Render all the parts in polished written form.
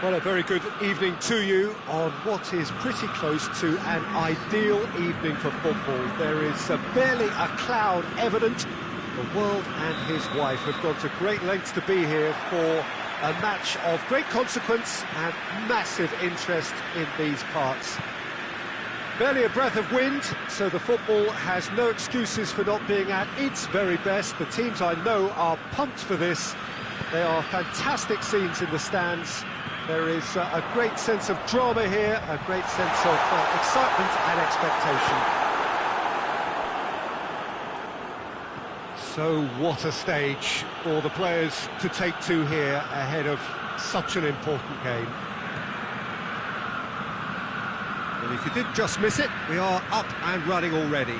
Well, a very good evening to you on what is pretty close to an ideal evening for football. There is barely a cloud evident. The world and his wife have gone to great lengths to be here for a match of great consequence and massive interest in these parts. Barely a breath of wind, so the football has no excuses for not being at its very best. The teams I know are pumped for this. There are fantastic scenes in the stands. There is a great sense of drama here, a great sense of excitement and expectation. So what a stage for the players to take to here ahead of such an important game. And if you did just miss it, we are up and running already.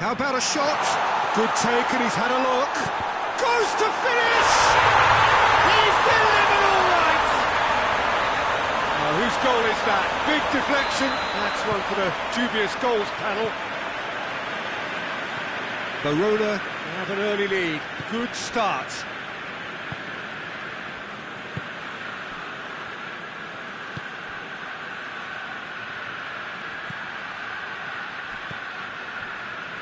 How about a shot? Good take, and he's had a look. Goes to finish! He's delivered all right! Now, whose goal is that? Big deflection. That's one for the dubious goals panel. Verona have an early lead. Good start.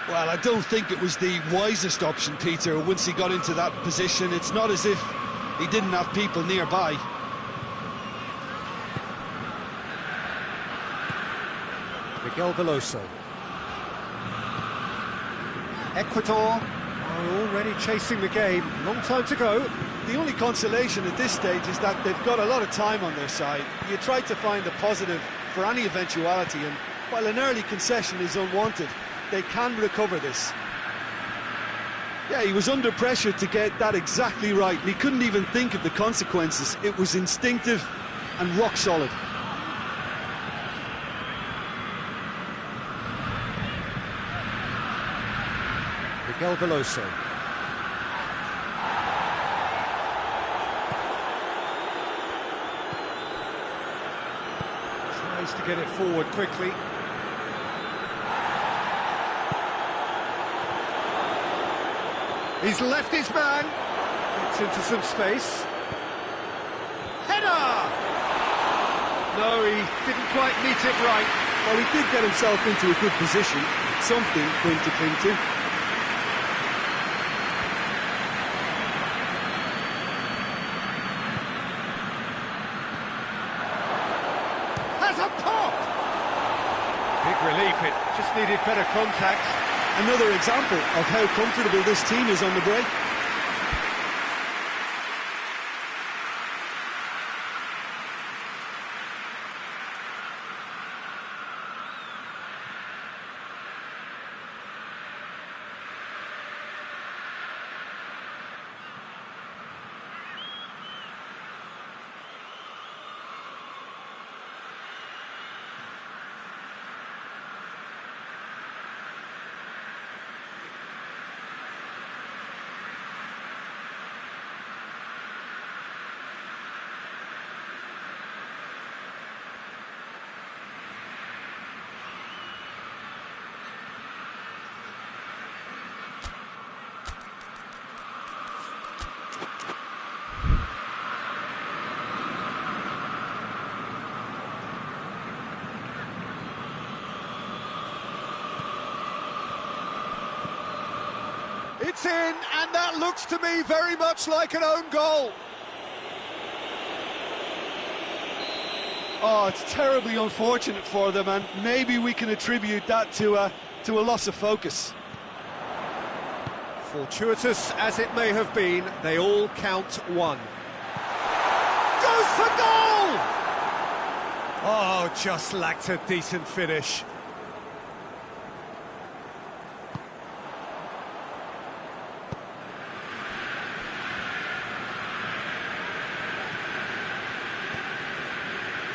Well, I don't think it was the wisest option, Peter, once he got into that position. It's not as if he didn't have people nearby. Miguel Veloso. Ecuador are already chasing the game. Long time to go. The only consolation at this stage is that they've got a lot of time on their side. You try to find a positive for any eventuality, and while an early concession is unwanted, they can recover this. Yeah, he was under pressure to get that exactly right, and he couldn't even think of the consequences. It was instinctive and rock solid. Miguel Veloso. Tries to get it forward quickly. He's left his man, gets into some space. Header! No, he didn't quite meet it right. Well, he did get himself into a good position, something for him to cling to. Has a pop! Big relief, it just needed better contact. Another example of how comfortable this team is on the break. It's in, and that looks to me very much like an own goal. Oh, it's terribly unfortunate for them, and maybe we can attribute that to a loss of focus. Fortuitous as it may have been, they all count one. Goes for goal! Oh, just lacked a decent finish.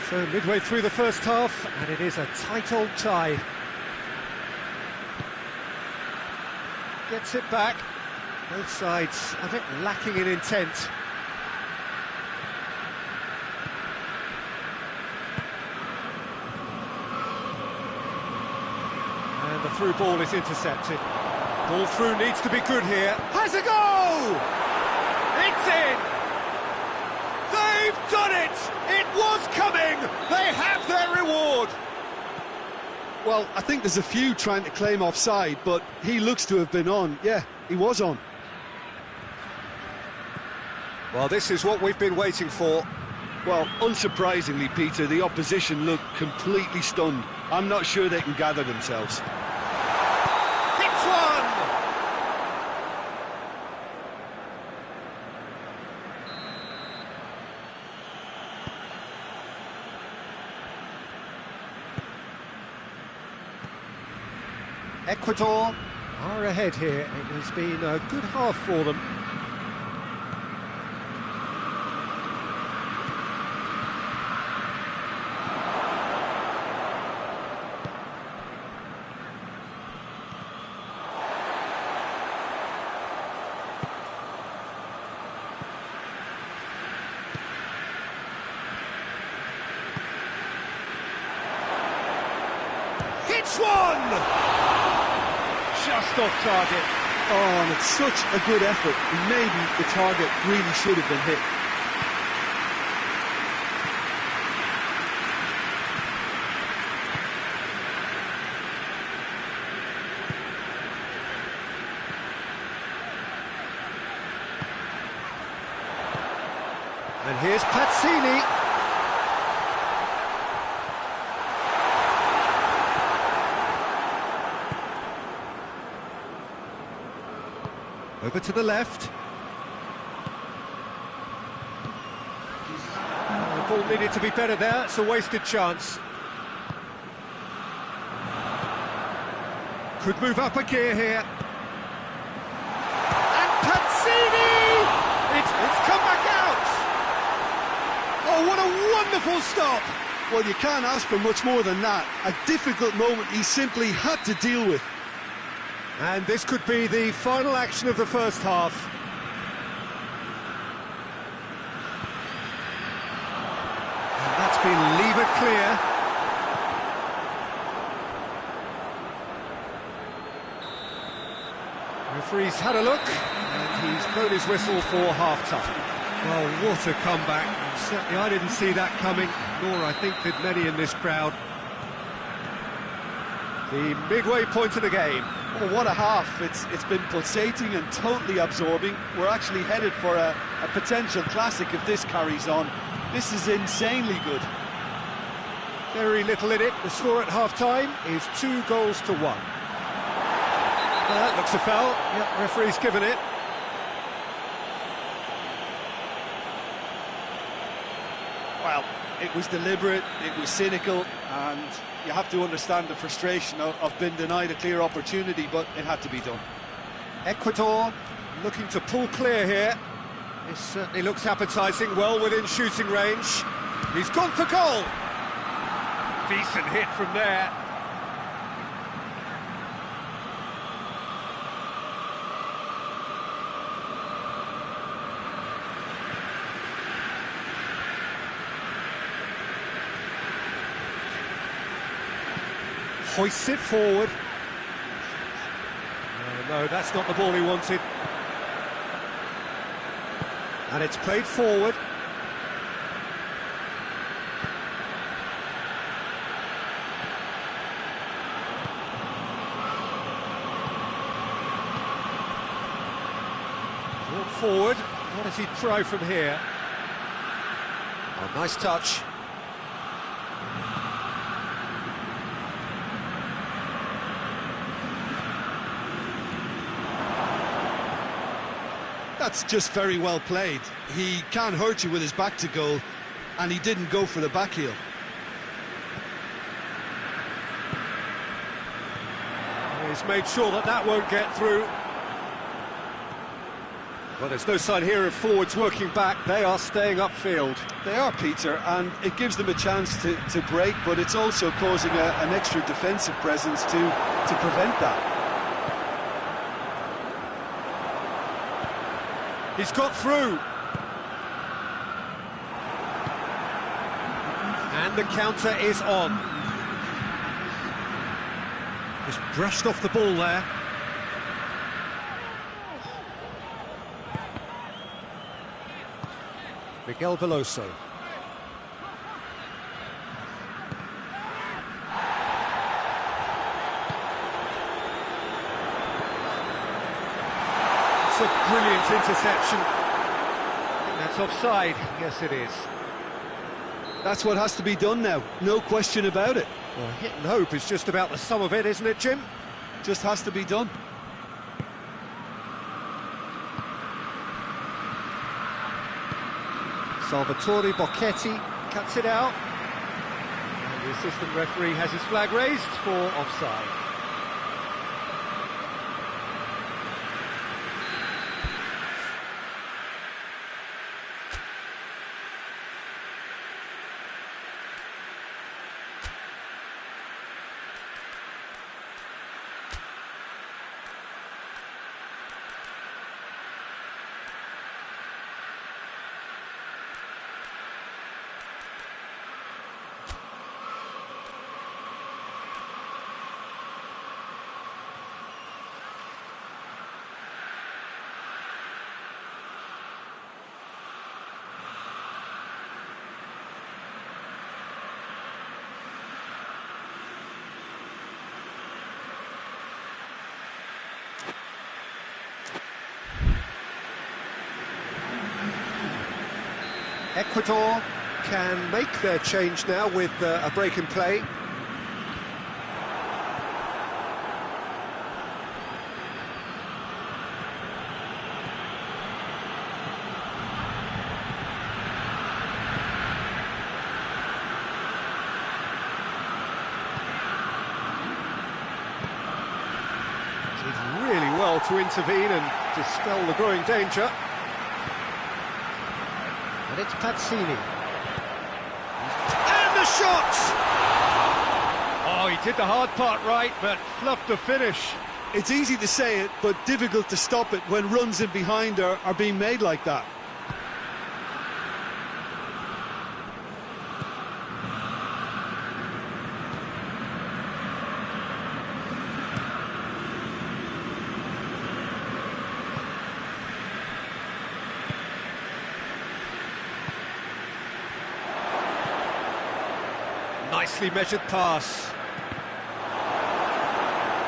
So midway through the first half, and it is a tight old tie. Gets it back. Both sides a bit lacking in intent. The through ball is intercepted. Ball through needs to be good here. Has a go! It's in! They've done it! It was coming! They have their reward! Well, I think there's a few trying to claim offside, but he looks to have been on. Yeah, he was on. Well, this is what we've been waiting for. Well, unsurprisingly, Peter, the opposition look completely stunned. I'm not sure they can gather themselves. It's one! Ecuador are ahead here. It has been a good half for them. It's one! Just off target. Oh, and it's such a good effort. Maybe the target really should have been hit. And here's Pazzini. Over to the left. The ball needed to be better there. It's a wasted chance. Could move up a gear here. And Pazzini! It's come back out! Oh, what a wonderful stop! Well, you can't ask for much more than that. A difficult moment he simply had to deal with. And this could be the final action of the first half. And that's been levered clear. Referee's had a look, and he's blown his whistle for half-time. Well, what a comeback. Certainly I didn't see that coming, nor I think did many in this crowd. The midway point of the game. Oh, what a half. It's been pulsating and totally absorbing. We're actually headed for a potential classic if this carries on. This is insanely good. Very little in it. The score at half-time is 2-1. That looks a foul. Yep, referee's given it. Well, it was deliberate, it was cynical, and you have to understand the frustration of being denied a clear opportunity, but it had to be done. Ecuador looking to pull clear here. This certainly looks appetising, well within shooting range. He's gone for goal. Decent hit from there. Hoists it forward. No, that's not the ball he wanted. And it's played forward. Brought forward. What does he try from here? Oh, nice touch. That's just very well played. He can't hurt you with his back to goal, and he didn't go for the back heel. He's made sure that that won't get through. Well, there's no sign here of forwards working back. They are staying upfield. They are, Peter, and it gives them a chance to break, but it's also causing an extra defensive presence to prevent that. He's got through. And the counter is on. Just brushed off the ball there. Miguel Veloso. It's a brilliant interception. I think that's offside. Yes, it is. That's what has to be done now, no question about it. Well, hit and hope is just about the sum of it, isn't it, Jim? Just has to be done. Salvatore Bocchetti cuts it out. And the assistant referee has his flag raised for offside. Ecuador can make their change now with a break in play. Did really well to intervene and dispel the growing danger. And it's Pazzini. And the shot! Oh, he did the hard part right, but fluffed the finish. It's easy to say it, but difficult to stop it when runs in behind are being made like that. Nicely measured pass.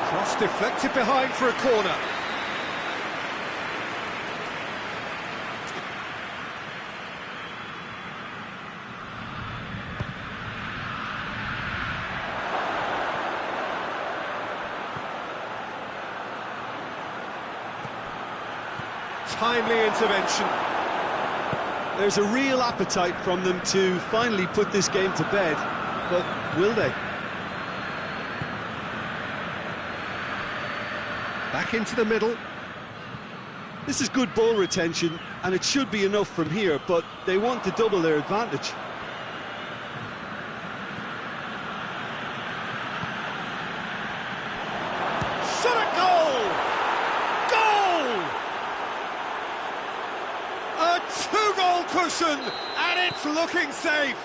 Cross deflected behind for a corner. Timely intervention. There's a real appetite from them to finally put this game to bed. But will they? Back into the middle. This is good ball retention, and it should be enough from here, but they want to double their advantage. Shot at goal! Goal! A two-goal cushion, and it's looking safe.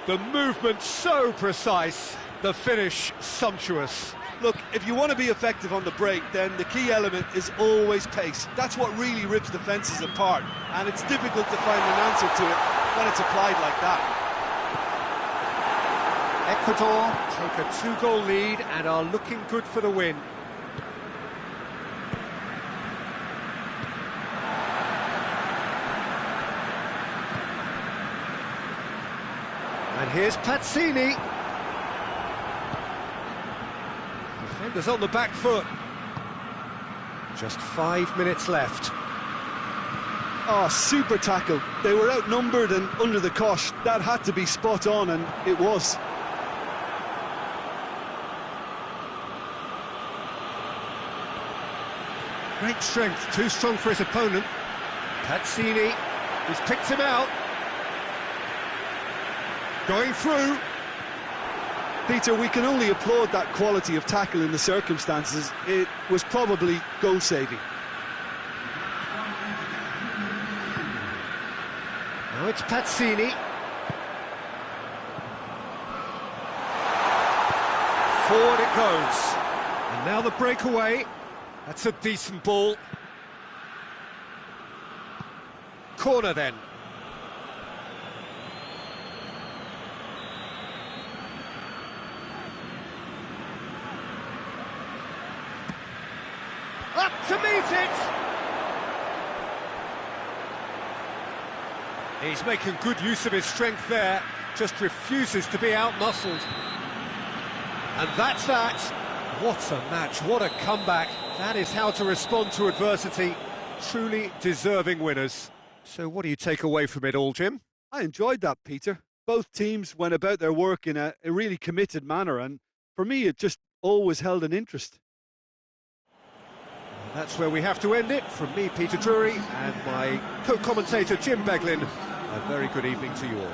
The movement so precise, the finish sumptuous. Look, if you want to be effective on the break, then the key element is always pace. That's what really rips defences apart, and it's difficult to find an answer to it when it's applied like that. Ecuador take a two-goal lead and are looking good for the win. And here's Pazzini. Defenders on the back foot. Just 5 minutes left. Oh, super tackle. They were outnumbered and under the cosh. That had to be spot on, and it was. Great strength, too strong for his opponent. Pazzini, he's picked him out. Going through. Peter, we can only applaud that quality of tackle in the circumstances. It was probably goal-saving. Now it's Pazzini. Forward it goes. And now the breakaway. That's a decent ball. Corner then. Up to meet it! He's making good use of his strength there, just refuses to be out-muscled. And that's that. What a match, what a comeback. That is how to respond to adversity. Truly deserving winners. So what do you take away from it all, Jim? I enjoyed that, Peter. Both teams went about their work in a really committed manner, and for me it just always held an interest. That's where we have to end it. From me, Peter Drury, and my co-commentator, Jim Beglin, a very good evening to you all.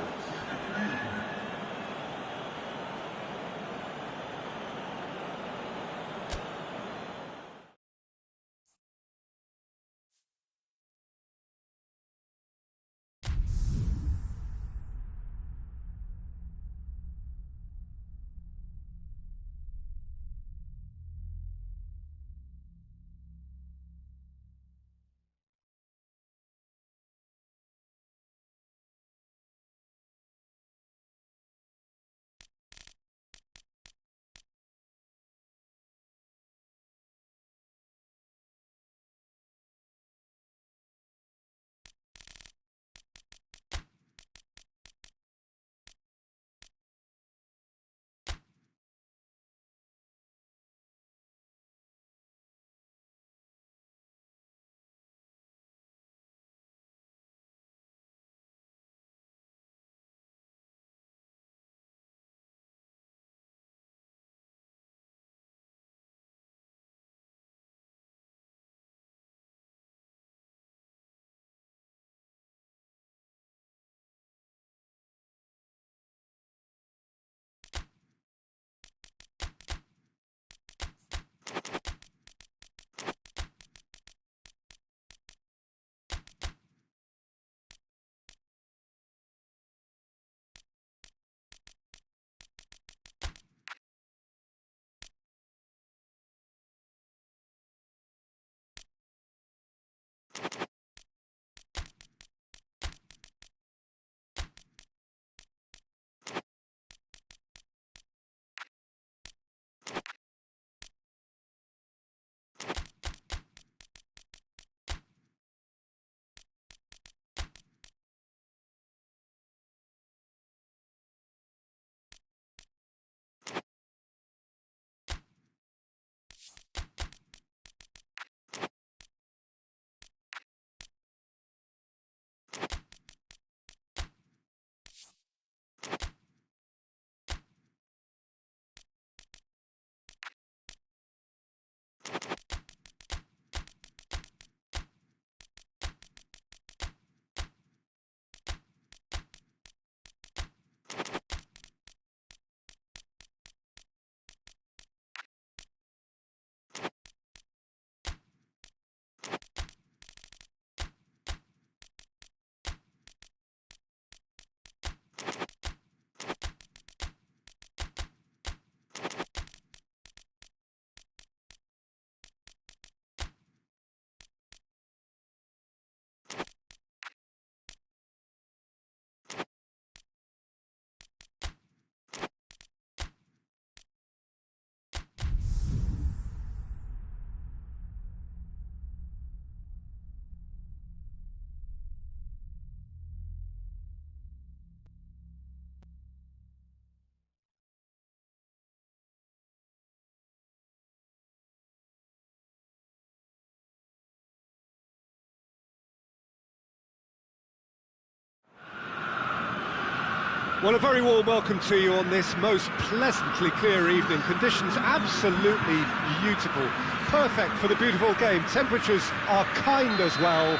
Well, a very warm welcome to you on this most pleasantly clear evening. Conditions absolutely beautiful, perfect for the beautiful game. Temperatures are kind as well,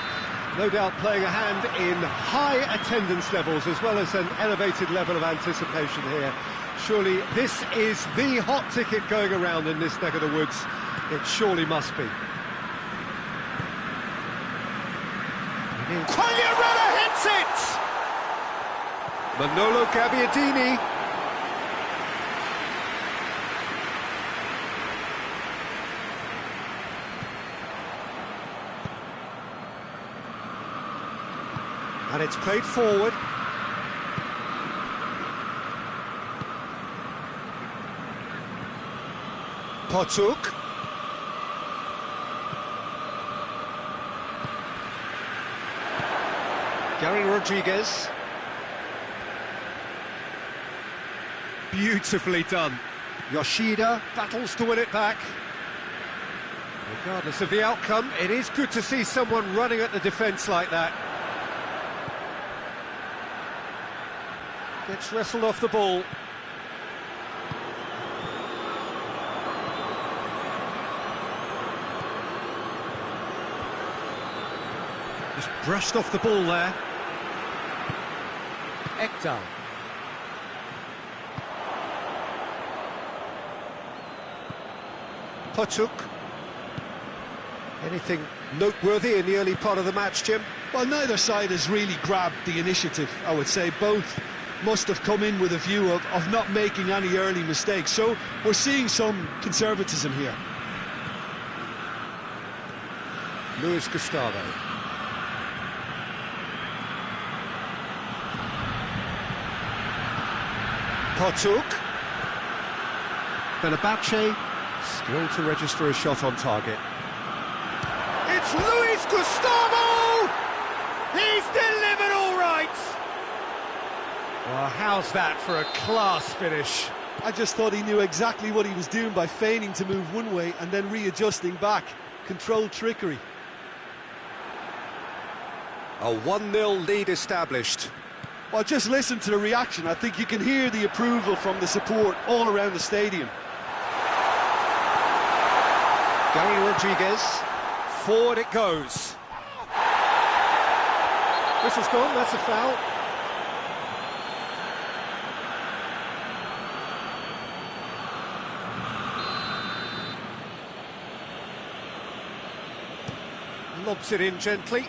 no doubt playing a hand in high attendance levels as well as an elevated level of anticipation here. Surely this is the hot ticket going around in this neck of the woods. It surely must be. Quagliarella hits it! Manolo Gabbiadini. And it's played forward. Potuk. Gary Rodriguez. Beautifully done. Yoshida battles to win it back. Regardless of the outcome, it is good to see someone running at the defence like that. Gets wrestled off the ball. Just brushed off the ball there. Ekdal. Potuk. Anything noteworthy in the early part of the match, Jim? Well, neither side has really grabbed the initiative, I would say. Both must have come in with a view of not making any early mistakes. So we're seeing some conservatism here. Luis Gustavo. Potuk. Fenerbahce still to register a shot on target. It's Luis Gustavo! He's delivered all right! Well, how's that for a class finish? I just thought he knew exactly what he was doing by feigning to move one way and then readjusting back. Controlled trickery. A 1-0 lead established. Well, just listen to the reaction. I think you can hear the approval from the support all around the stadium. Gary Rodriguez, forward it goes. Whistle's gone, that's a foul. Lobs it in gently.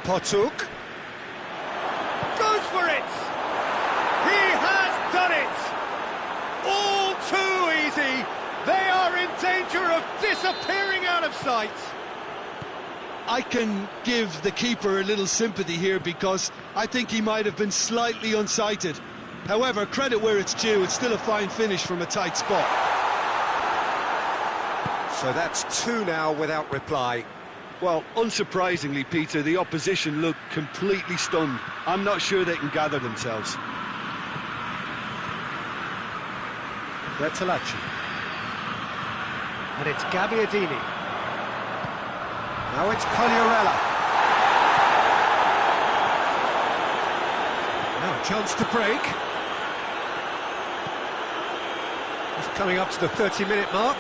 Potuk goes for it. He has done it. All too easy. They are in danger of disappearing out of sight. I can give the keeper a little sympathy here because I think he might have been slightly unsighted. However, credit where it's due, it's still a fine finish from a tight spot. So that's 2 now without reply. Well, unsurprisingly, Peter, the opposition look completely stunned. I'm not sure they can gather themselves. Bertolacci. And it's Gabbiadini. Now it's Cogliarella. Now a chance to break. Just coming up to the 30-minute mark.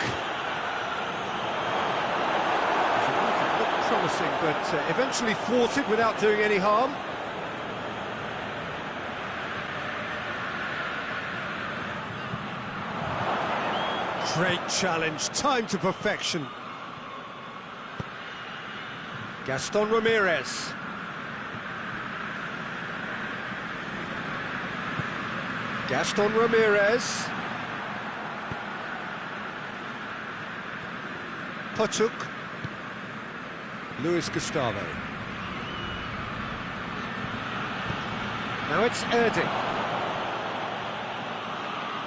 Promising, but eventually thwarted without doing any harm. Great challenge, time to perfection. Gaston Ramirez. Gaston Ramirez. Potuk. Luis Gustavo. Now it's Erding.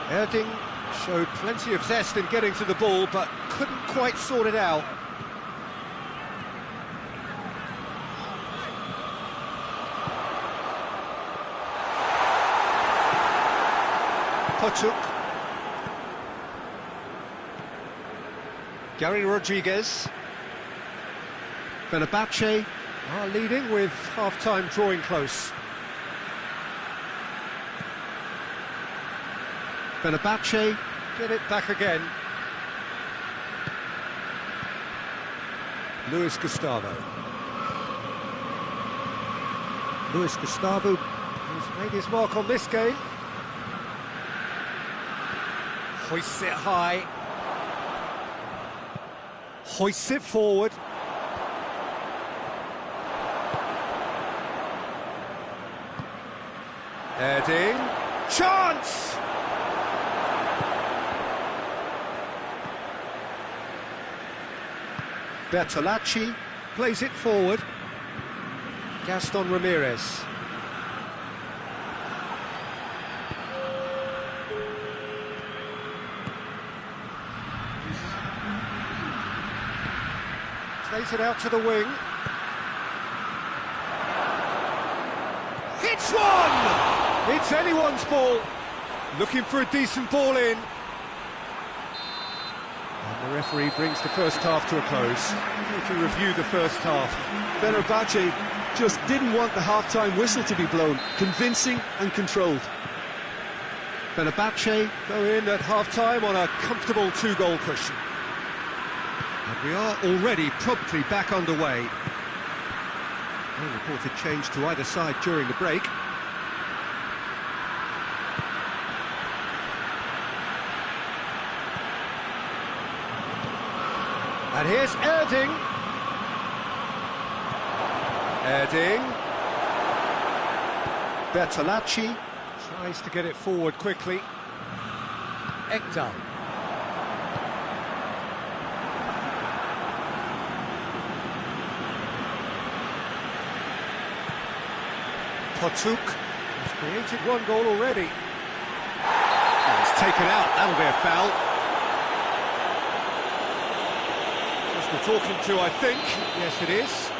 Erding showed plenty of zest in getting to the ball, but couldn't quite sort it out. Potuk. Gary Rodriguez. Fenerbahce are leading with half-time drawing close. Fenerbahce get it back again. Luis Gustavo. Luis Gustavo has made his mark on this game. Hoists it high. Hoists it forward. Erding, chance! Bertolacci plays it forward. Gaston Ramirez. Plays it out to the wing. Hits one! It's anyone's ball. Looking for a decent ball in. And the referee brings the first half to a close. To review the first half. Fenerbahce just didn't want the half-time whistle to be blown. Convincing and controlled. Fenerbahce go in at half-time on a comfortable two-goal cushion. And we are already promptly back underway. No reported change to either side during the break. And here's Erding. Bertolacci tries to get it forward quickly. Ekdal. Potuk has created one goal already. Oh, it's taken out, that'll be a foul. Just the talking to, I think. Yes, it is.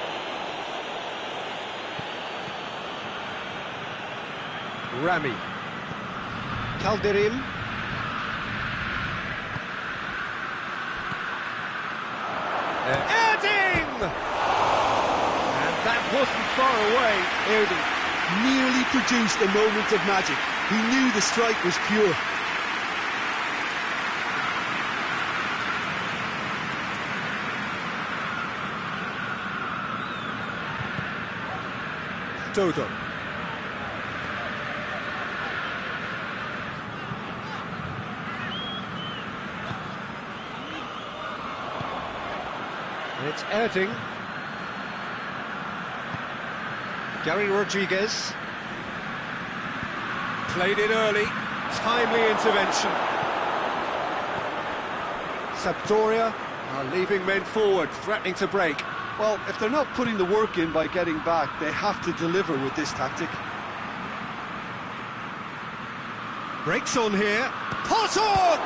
Rami. Calderim. Erding! And that wasn't far away. Erding nearly produced a moment of magic. He knew the strike was pure. Dodo. And it's Erding. Gary Rodriguez. Played it early. Timely intervention. Sampdoria are leaving men forward, threatening to break. Well, if they're not putting the work in by getting back, they have to deliver with this tactic. Breaks on here. Potok!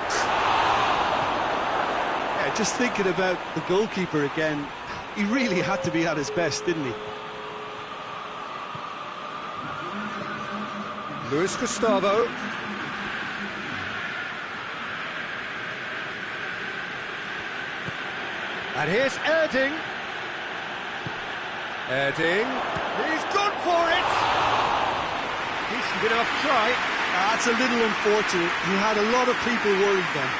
Yeah, just thinking about the goalkeeper again, he really had to be at his best, didn't he? Luis Gustavo. And here's Erding. Erding. He's gone for it! Decent enough try. That's a little unfortunate. He had a lot of people worried then.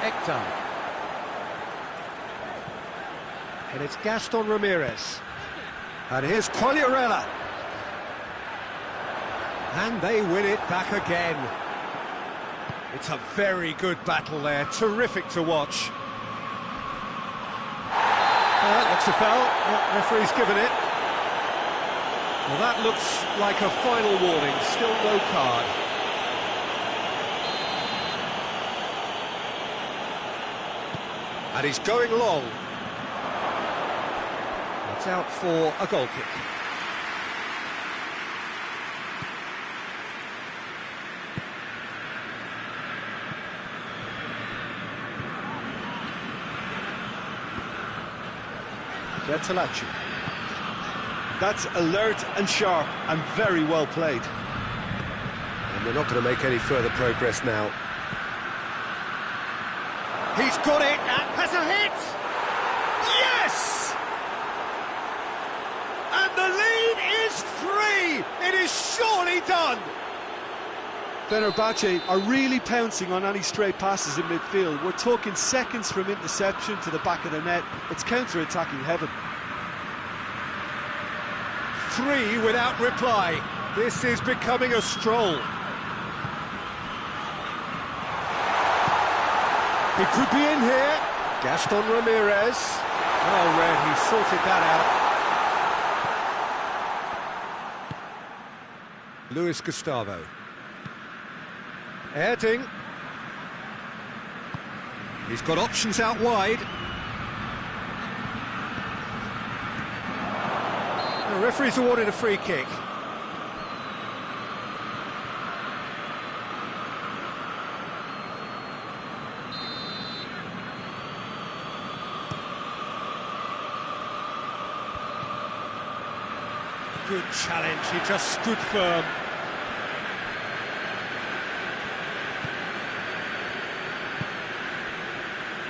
Ekdal. And it's Gaston Ramirez. And here's Quagliarella. And they win it back again. It's a very good battle there, terrific to watch. Looks a foul, referee's given it. Well, that looks like a final warning, still no card. And he's going long. It's out for a goal kick. Bertolacci. That's alert and sharp and very well played. And they're not going to make any further progress now. He's got it and has a hit! Yes! And the lead is 3! It is surely done! Fenerbahce are really pouncing on any stray passes in midfield. We're talking seconds from interception to the back of the net. It's counter-attacking heaven. 3 without reply. This is becoming a stroll. He could be in here. Gaston Ramirez. Well read, he sorted that Luis Gustavo. Heading. He's got options out wide. The referee's awarded a free kick. Good challenge, he just stood firm.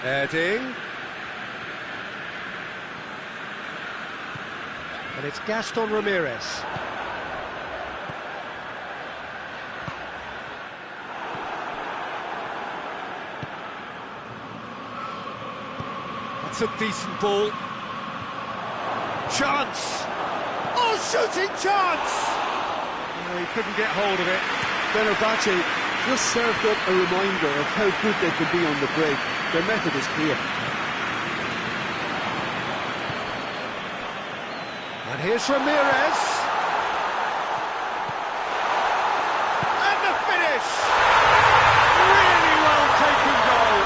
Heading. And it's Gaston Ramirez. That's a decent ball. Chance! Oh, shooting chance! No, he couldn't get hold of it. Fenerbahce just served up a reminder of how good they can be on the break. Their method is clear. And here's Ramirez. And the finish! Really well taken goal.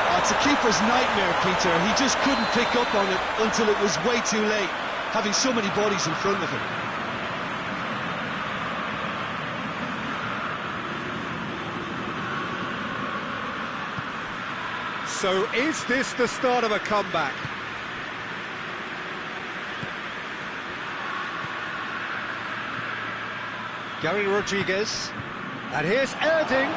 Oh, it's a keeper's nightmare, Peter. He just couldn't pick up on it until it was way too late, having so many bodies in front of him. So is this the start of a comeback? Gary Rodriguez. And here's Erding.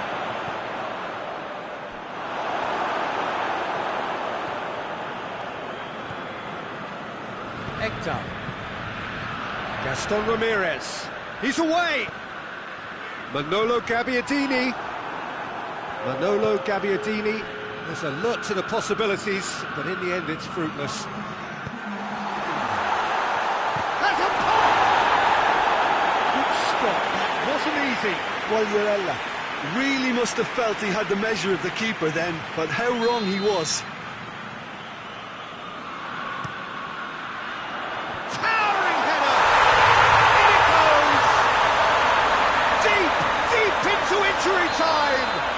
Ekdal. Gaston Ramirez. He's away. Manolo Gabbiadini. Manolo Gabbiadini. There's alert to the possibilities, but in the end it's fruitless. That's a pop! Good stop. That wasn't easy. Guagliarella really must have felt he had the measure of the keeper then, but how wrong he was. Towering header! In it goes! Deep into injury time!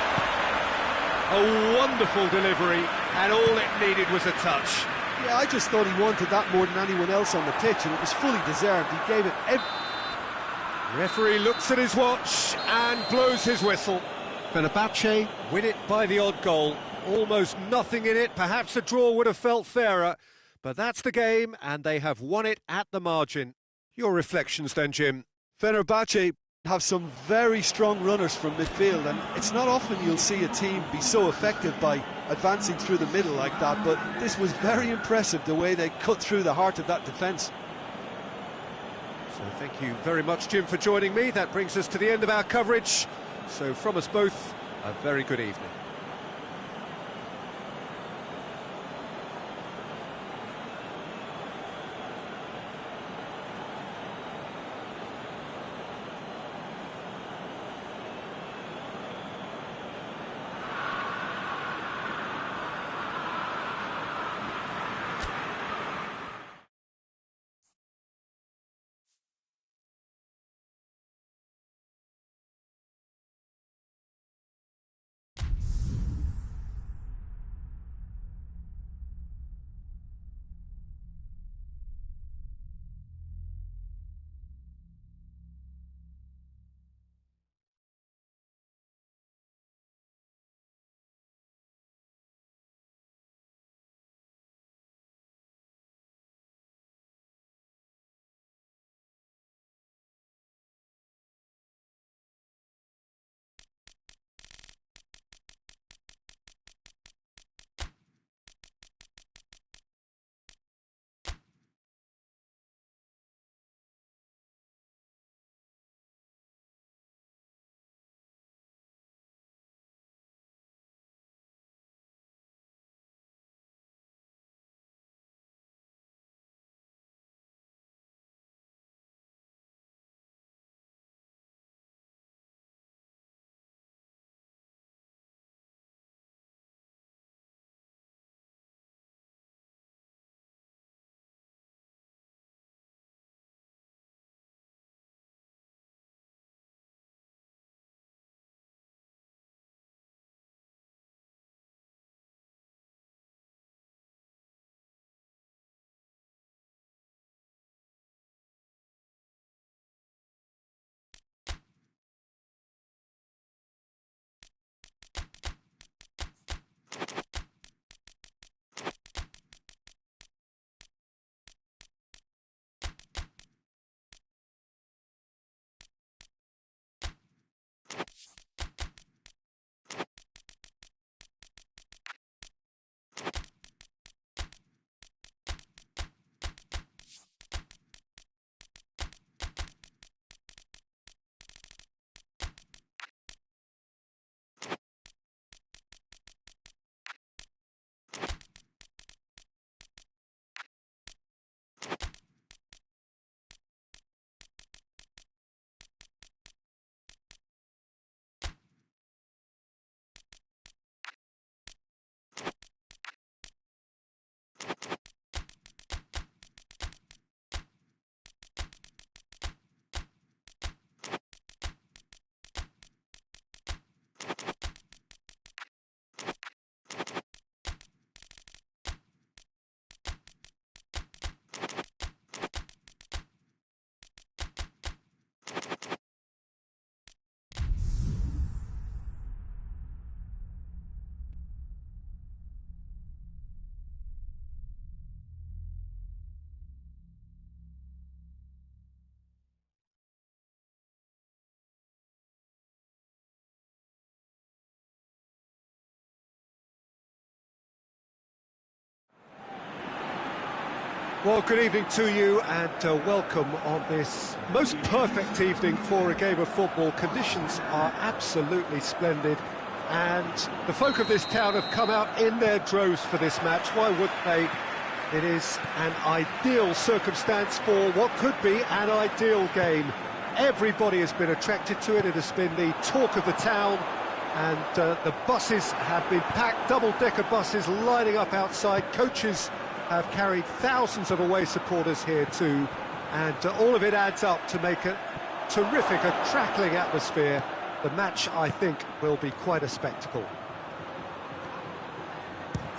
A wonderful delivery, and all it needed was a touch. Yeah, I just thought he wanted that more than anyone else on the pitch, and it was fully deserved. He gave it Referee looks at his watch and blows his whistle. Fenerbahce win it by the odd goal. Almost nothing in it. Perhaps a draw would have felt fairer, but that's the game, and they have won it at the margin. Your reflections then, Jim? Fenerbahce have some very strong runners from midfield, and it's not often you'll see a team be so effective by advancing through the middle like that, but this was very impressive, the way they cut through the heart of that defence. So thank you very much, Jim, for joining me. That brings us to the end of our coverage. So from us both, a very good evening. Well, good evening to you and welcome on this most perfect evening for a game of football. Conditions are absolutely splendid and the folk of this town have come out in their droves for this match. Why wouldn't they? It is an ideal circumstance for what could be an ideal game. Everybody has been attracted to it. It has been the talk of the town and the buses have been packed, double-decker buses lining up outside. Coaches have carried thousands of away supporters here too, and all of it adds up to make a terrific, a crackling atmosphere. The match, I think, will be quite a spectacle.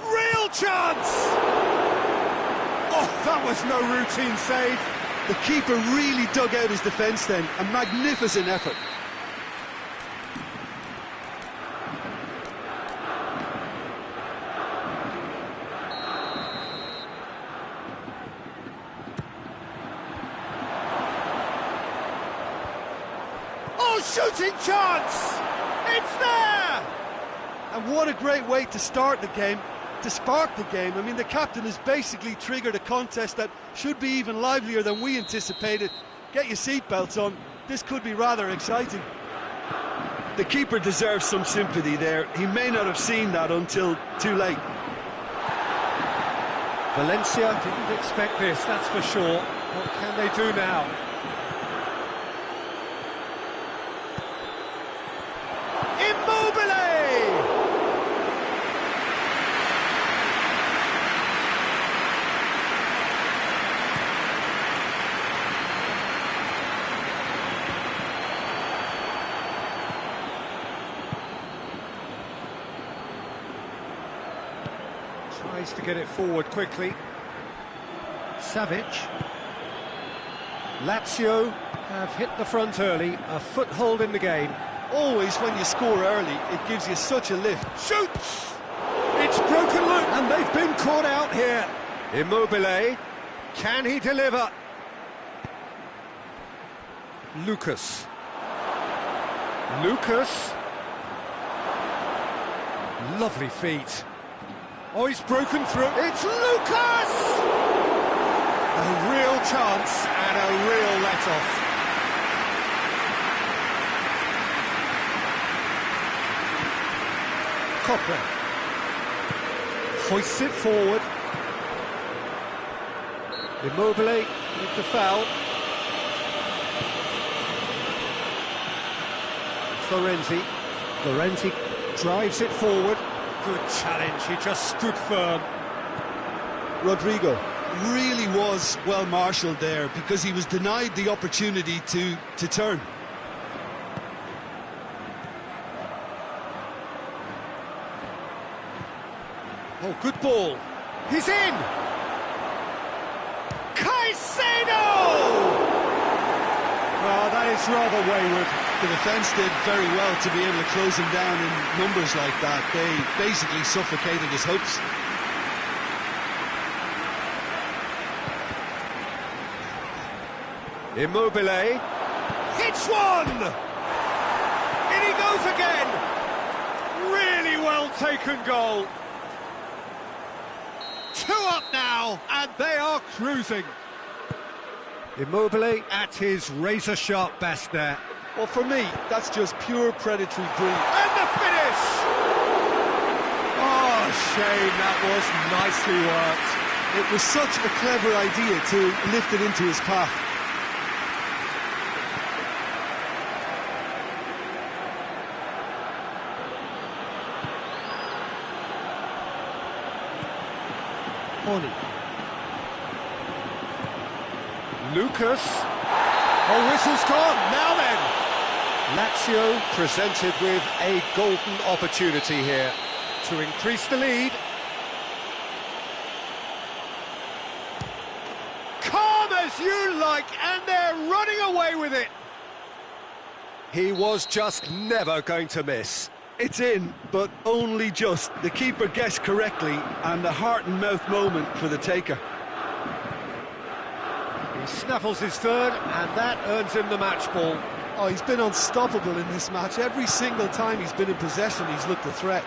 Real chance! Oh, that was no routine save. The keeper really dug out his defence then, a magnificent effort. Shooting chance! It's there! And what a great way to start the game, to spark the game. I mean, the captain has basically triggered a contest that should be even livelier than we anticipated. Get your seatbelts on, this could be rather exciting. The keeper deserves some sympathy there. He may not have seen that until too late. Valencia didn't expect this, that's for sure. What can they do now? Tries to get it forward quickly. Savic. Lazio have hit the front early, a foothold in the game. Always when you score early, it gives you such a lift. Shoots! It's broken loose, and they've been caught out here. Immobile, can he deliver? Lucas. Lovely feet. Oh, he's broken through. It's Lucas! A real chance and a real let-off. Cochran hoists it forward. Immobile with the foul. Florenzi drives it forward. Good challenge, he just stood firm. Rodrigo really was well marshalled there because he was denied the opportunity to turn. Oh, good ball. He's in! Caicedo! Oh, that is rather wayward. The defence did very well to be able to close him down in numbers like that. They basically suffocated his hopes. Immobile hits one! In he goes again! Really well taken goal. 2 up now, and they are cruising. Immobile at his razor-sharp best there. Well, for me, that's just pure predatory brilliance. And the finish! Oh, shame, that was nicely worked. It was such a clever idea to lift it into his path. Horny. Lucas. Oh, whistle's gone. Now then. Lazio presented with a golden opportunity here to increase the lead. Calm as you like, and they're running away with it. He was just never going to miss. It's in, but only just. The keeper guessed correctly, and the heart-and-mouth moment for the taker. He snaffles his third, and that earns him the match ball. Oh, he's been unstoppable in this match. Every single time he's been in possession, he's looked a threat.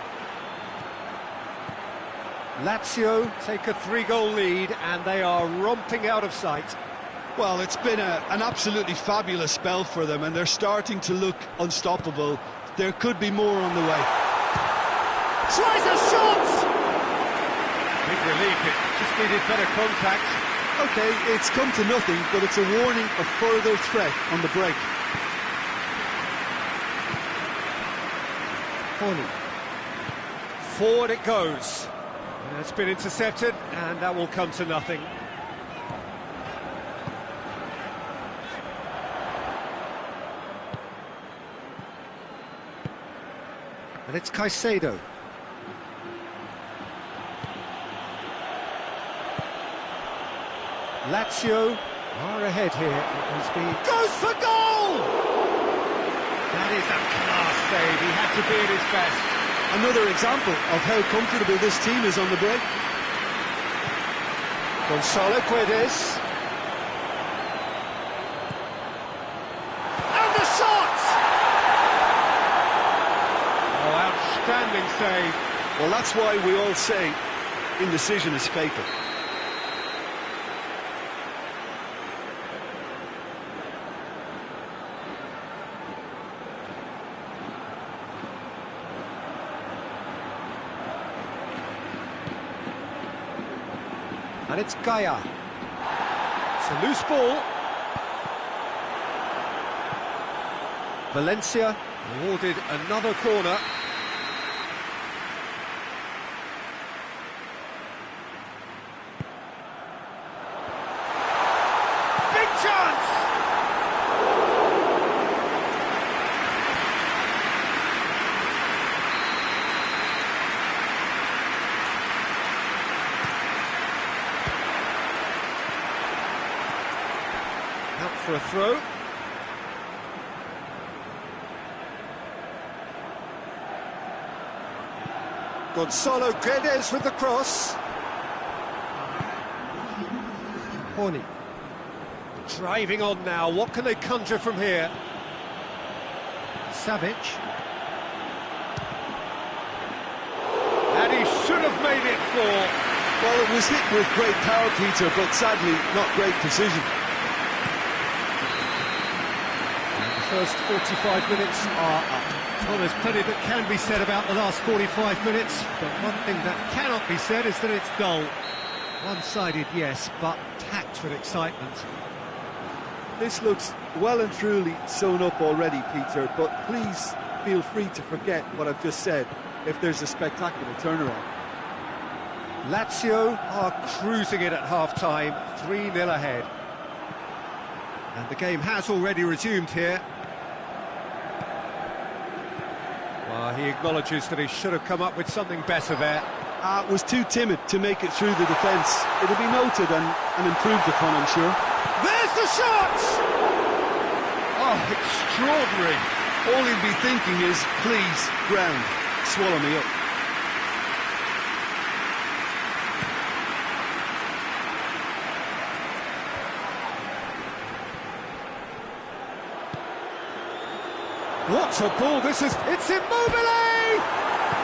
Lazio take a 3-goal lead and they are romping out of sight. Well, it's been an absolutely fabulous spell for them, and they're starting to look unstoppable. There could be more on the way. Tries a shot! Big relief, it just needed better contact. OK, it's come to nothing, but it's a warning of further threat on the break. Horny. Forward it goes. And it's been intercepted, and that will come to nothing. And it's Caicedo. Lazio are ahead here. It has been... Goes for goal! That is a class save. He had to be at his best. Another example of how comfortable this team is on the break. Gonzalo Guedes. And the shot! Oh, outstanding save. Well, that's why we all say indecision is fatal. And it's Gaia. It's a loose ball. Valencia awarded another corner. Big chance! Out for a throw. Gonzalo Guedes with the cross. Horny. Driving on now. What can they conjure from here? Savic. And he should have made it 4. Well, it was hit with great power, Peter, but sadly not great precision. First 45 minutes are up. Well, there's plenty that can be said about the last 45 minutes, but one thing that cannot be said is that it's dull. One-sided, yes, but packed with excitement. This looks well and truly sewn up already, Peter, but please feel free to forget what I've just said if there's a spectacular turnaround. Lazio are cruising it at half-time, 3-0 ahead. And the game has already resumed here. Well, he acknowledges that he should have come up with something better there. Was too timid to make it through the defence. It'll be noted and improved upon, I'm sure. There's the shot! Oh, extraordinary. All he'll be thinking is, please, ground, swallow me up. What a ball this is! It's Immobile!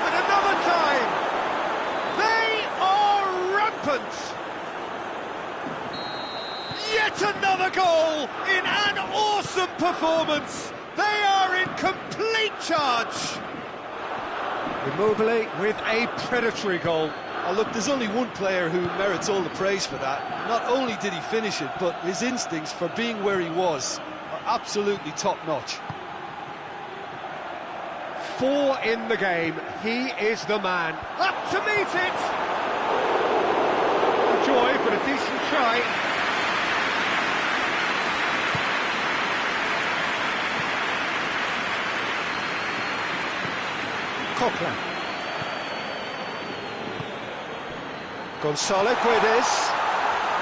And another time! They are rampant! Yet another goal in an awesome performance! They are in complete charge! Immobile with a predatory goal. Oh, look, there's only one player who merits all the praise for that. Not only did he finish it, but his instincts for being where he was are absolutely top-notch. 4 in the game. He is the man. Up to meet it! A joy, but a decent try. Coquelin. Gonzalo Guedes.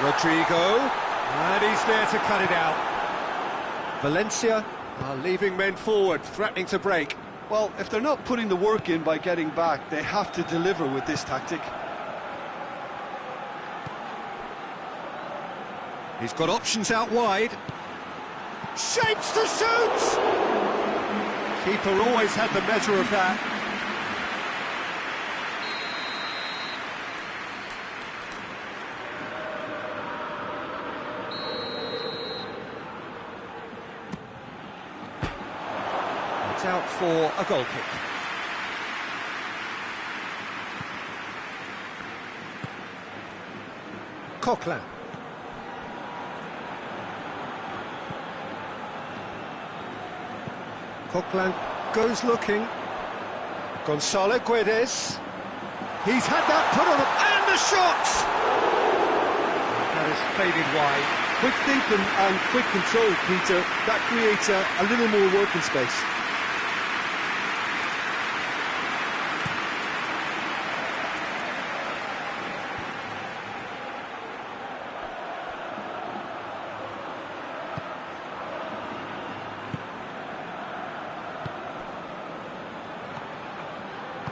Rodrigo. And he's there to cut it out. Valencia are leaving men forward, threatening to break. Well, if they're not putting the work in by getting back, they have to deliver with this tactic. He's got options out wide. Shapes to shoot! Keeper always had the measure of that. It's out for a goal kick. Coquelin. Coquelin goes looking. Gonzalo Guedes. He's had that put on him, and the shot! That has faded wide. Quick thinking and quick control, Peter. That creates a little more working space.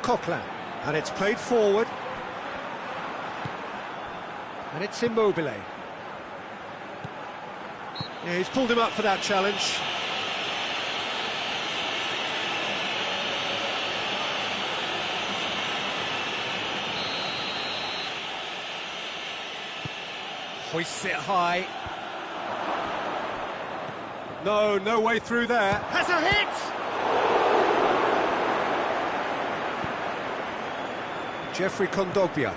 Coquelin, and it's played forward, and it's Immobile. Yeah, he's pulled him up for that challenge. Hoists it high. No way through there. Has a hit! Jeffrey Kondogbia.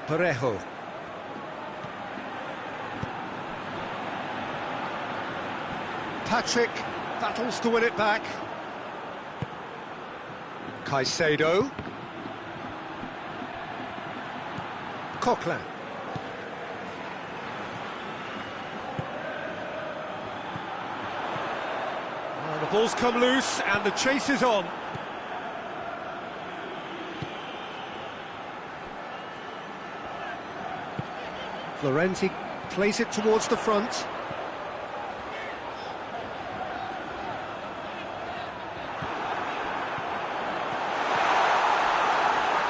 Parejo. Patrick battles to win it back. Caicedo. Coquelin. Oh, the ball's come loose and the chase is on. Florenzi plays it towards the front.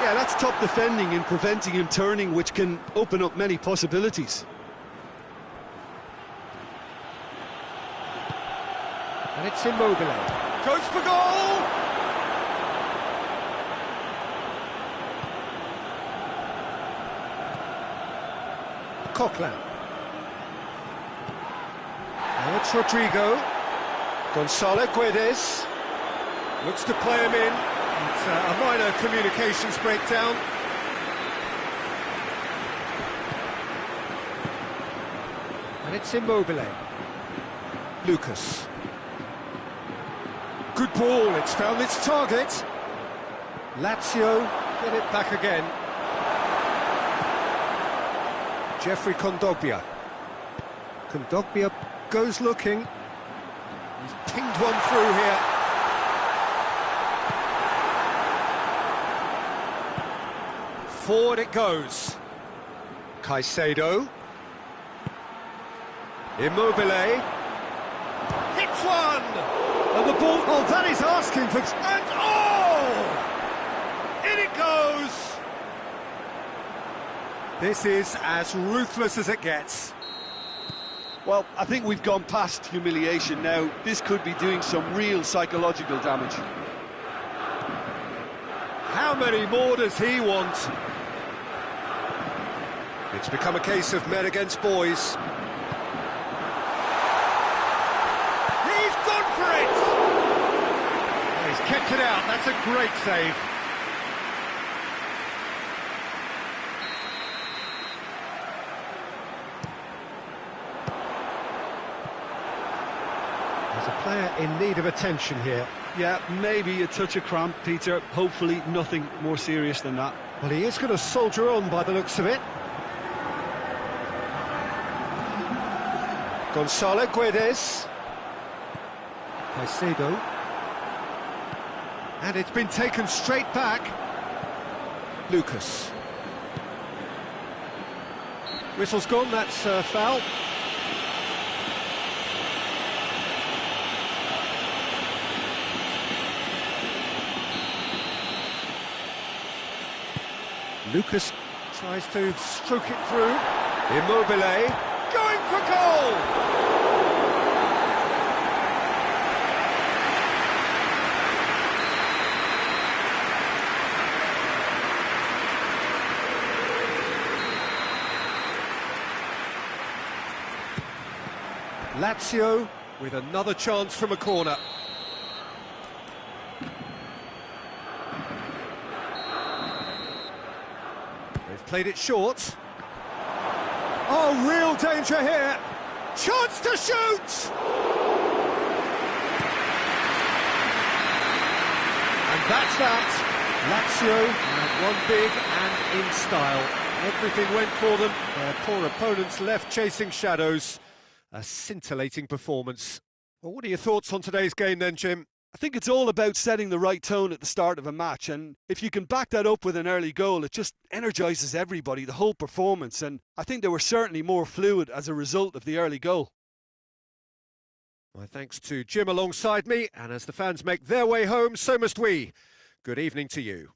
Yeah, that's top defending and preventing him turning, which can open up many possibilities. And it's Immobile. Goes for goal! Coquelin. Now it's Rodrigo. Gonzalo Guedes. Looks to play him in. It's a minor communications breakdown. And it's Immobile. Lucas. Good ball, it's found its target. Lazio get it back again. Jeffrey Kondogbia. Kondogbia goes looking. He's pinged one through here. Forward it goes. Caicedo. Immobile. Hits one! And the ball... Oh, that is asking for... And in it goes! This is as ruthless as it gets. Well, I think we've gone past humiliation now. This could be doing some real psychological damage. How many more does he want? It's become a case of men against boys. He's gone for it! He's kept it out, that's a great save. There's a player in need of attention here. Yeah, maybe a touch of cramp, Peter. Hopefully nothing more serious than that. Well, he is going to soldier on by the looks of it. Gonzalo Guedes. Caicedo. And it's been taken straight back. Lucas. Whistle's gone, that's foul. Lucas tries to stroke it through. Immobile going for goal! Lazio with another chance from a corner. played it short. Oh, real danger here. Chance to shoot! And that's that. Lazio had one big and in style. Everything went for them. Their poor opponents left chasing shadows. A scintillating performance. Well, what are your thoughts on today's game then, Jim? I think it's all about setting the right tone at the start of a match, and if you can back that up with an early goal, it just energises everybody, the whole performance, and I think they were certainly more fluid as a result of the early goal. My thanks to Jim alongside me, and as the fans make their way home, so must we. Good evening to you.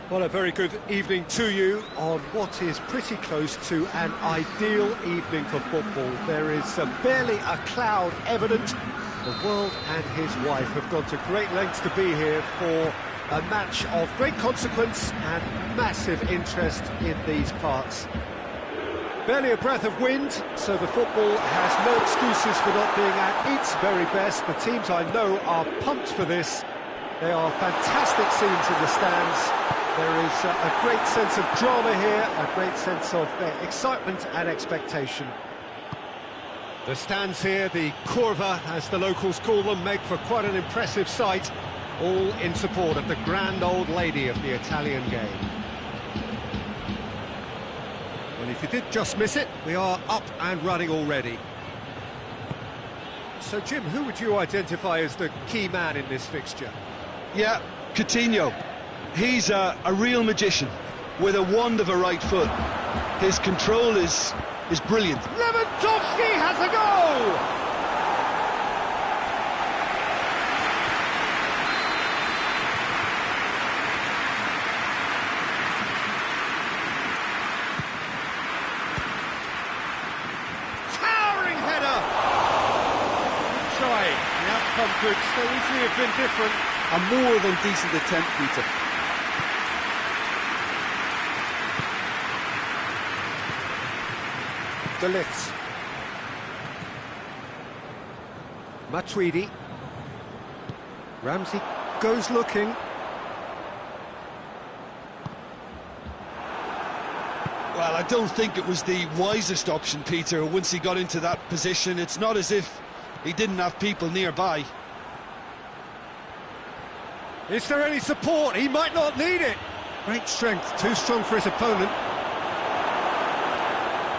Well, a very good evening to you on what is pretty close to an ideal evening for football. There is barely a cloud evident. The world and his wife have gone to great lengths to be here for a match of great consequence and massive interest in these parts. Barely a breath of wind, so the football has no excuses for not being at its very best. The teams I know are pumped for this. They are fantastic scenes in the stands. There is a great sense of drama here, a great sense of excitement and expectation. The stands here, the curva, as the locals call them, make for quite an impressive sight, all in support of the grand old lady of the Italian game. Well, if you did just miss it, we are up and running already. So, Jim, who would you identify as the key man in this fixture? Yeah, Coutinho. He's a real magician with a wand of a right foot. His control is brilliant. Lewandowski has a goal! Towering header! Trying. The outcome could so easily have been different. A more than decent attempt, Peter. De Ligt. Matuidi. Ramsey goes looking. Well, I don't think it was the wisest option, Peter, once he got into that position. It's not as if he didn't have people nearby. Is there any support? He might not need it. Great strength, too strong for his opponent.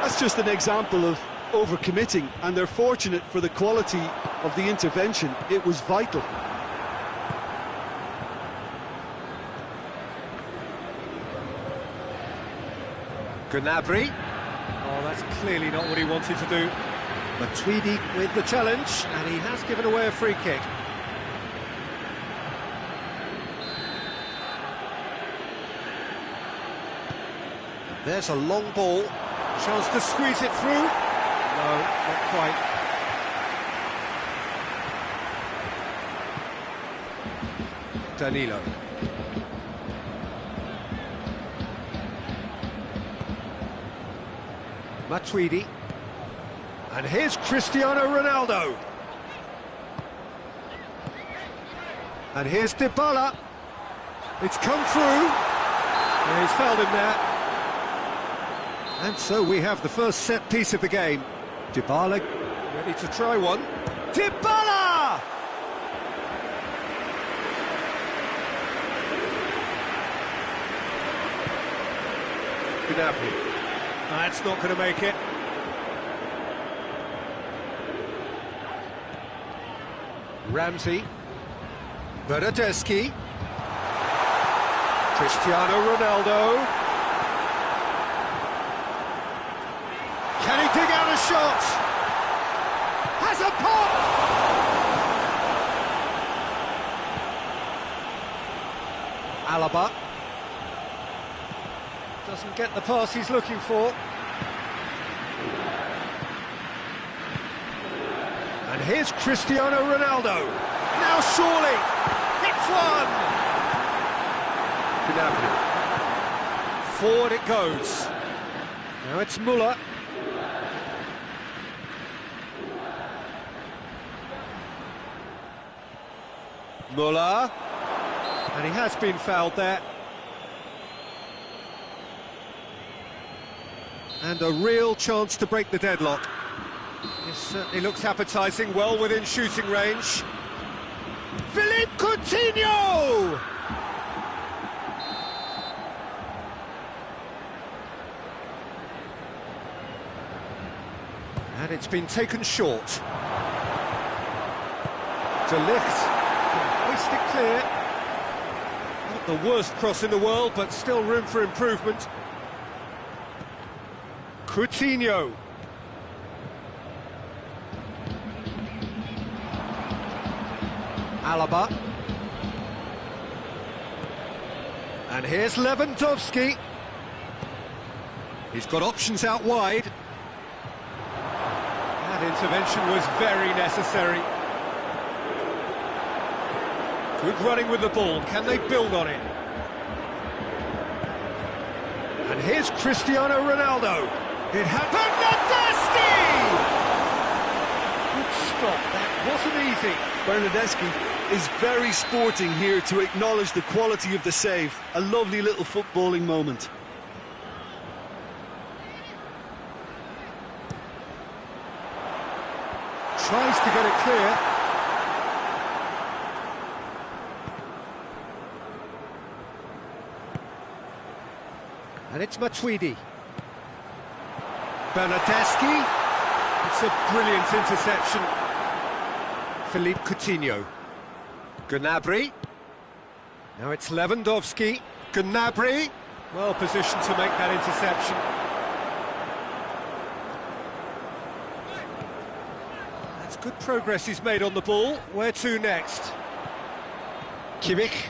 That's just an example of overcommitting, and they're fortunate for the quality of the intervention. It was vital. Gnabry. Oh, that's clearly not what he wanted to do. Matuidi with the challenge, and he has given away a free kick. There's a long ball. Chance to squeeze it through. No, not quite. Danilo. Matuidi. And here's Cristiano Ronaldo. And here's Dybala. It's come through. Yeah, he's fouled him there. And so we have the first set piece of the game. Dybala ready to try one. Dybala! Gnabry. That's not going to make it. Ramsey. Bernardeschi. Cristiano Ronaldo. Can he dig out a shot? Has a pop! Alaba. Doesn't get the pass he's looking for. And here's Cristiano Ronaldo. Now surely, hits one! Gnabry. Forward it goes. Now it's Müller. Müller, and he has been fouled there. And a real chance to break the deadlock. This certainly looks appetising, well within shooting range. Philippe Coutinho! And it's been taken short. De Ligt. Hoist it clear. Not the worst cross in the world, but still room for improvement. Coutinho. Alaba. And here's Lewandowski. He's got options out wide. That intervention was very necessary. Good running with the ball. Can they build on it? And here's Cristiano Ronaldo. It happened. Bernardeschi! Good stop. That wasn't easy. Bernardeschi is very sporting here to acknowledge the quality of the save. A lovely little footballing moment. Tries to get it clear. And it's Matuidi. Bernardeschi. It's a brilliant interception. Philippe Coutinho. Gnabry. Now it's Lewandowski. Gnabry. Well positioned to make that interception. That's good progress he's made on the ball. Where to next? Kimmich.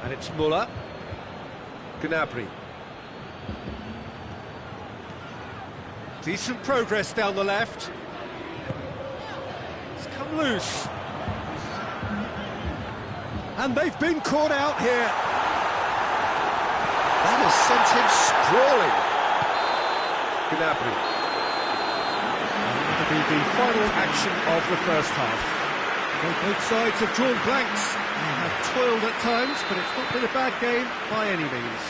And it's Muller. Gnabry. Decent progress down the left. It's come loose. And they've been caught out here. That has sent him sprawling. Gnabry. That'll be the final action of the first half. Well, both sides have drawn blanks. They have toiled at times, but it's not been a bad game by any means.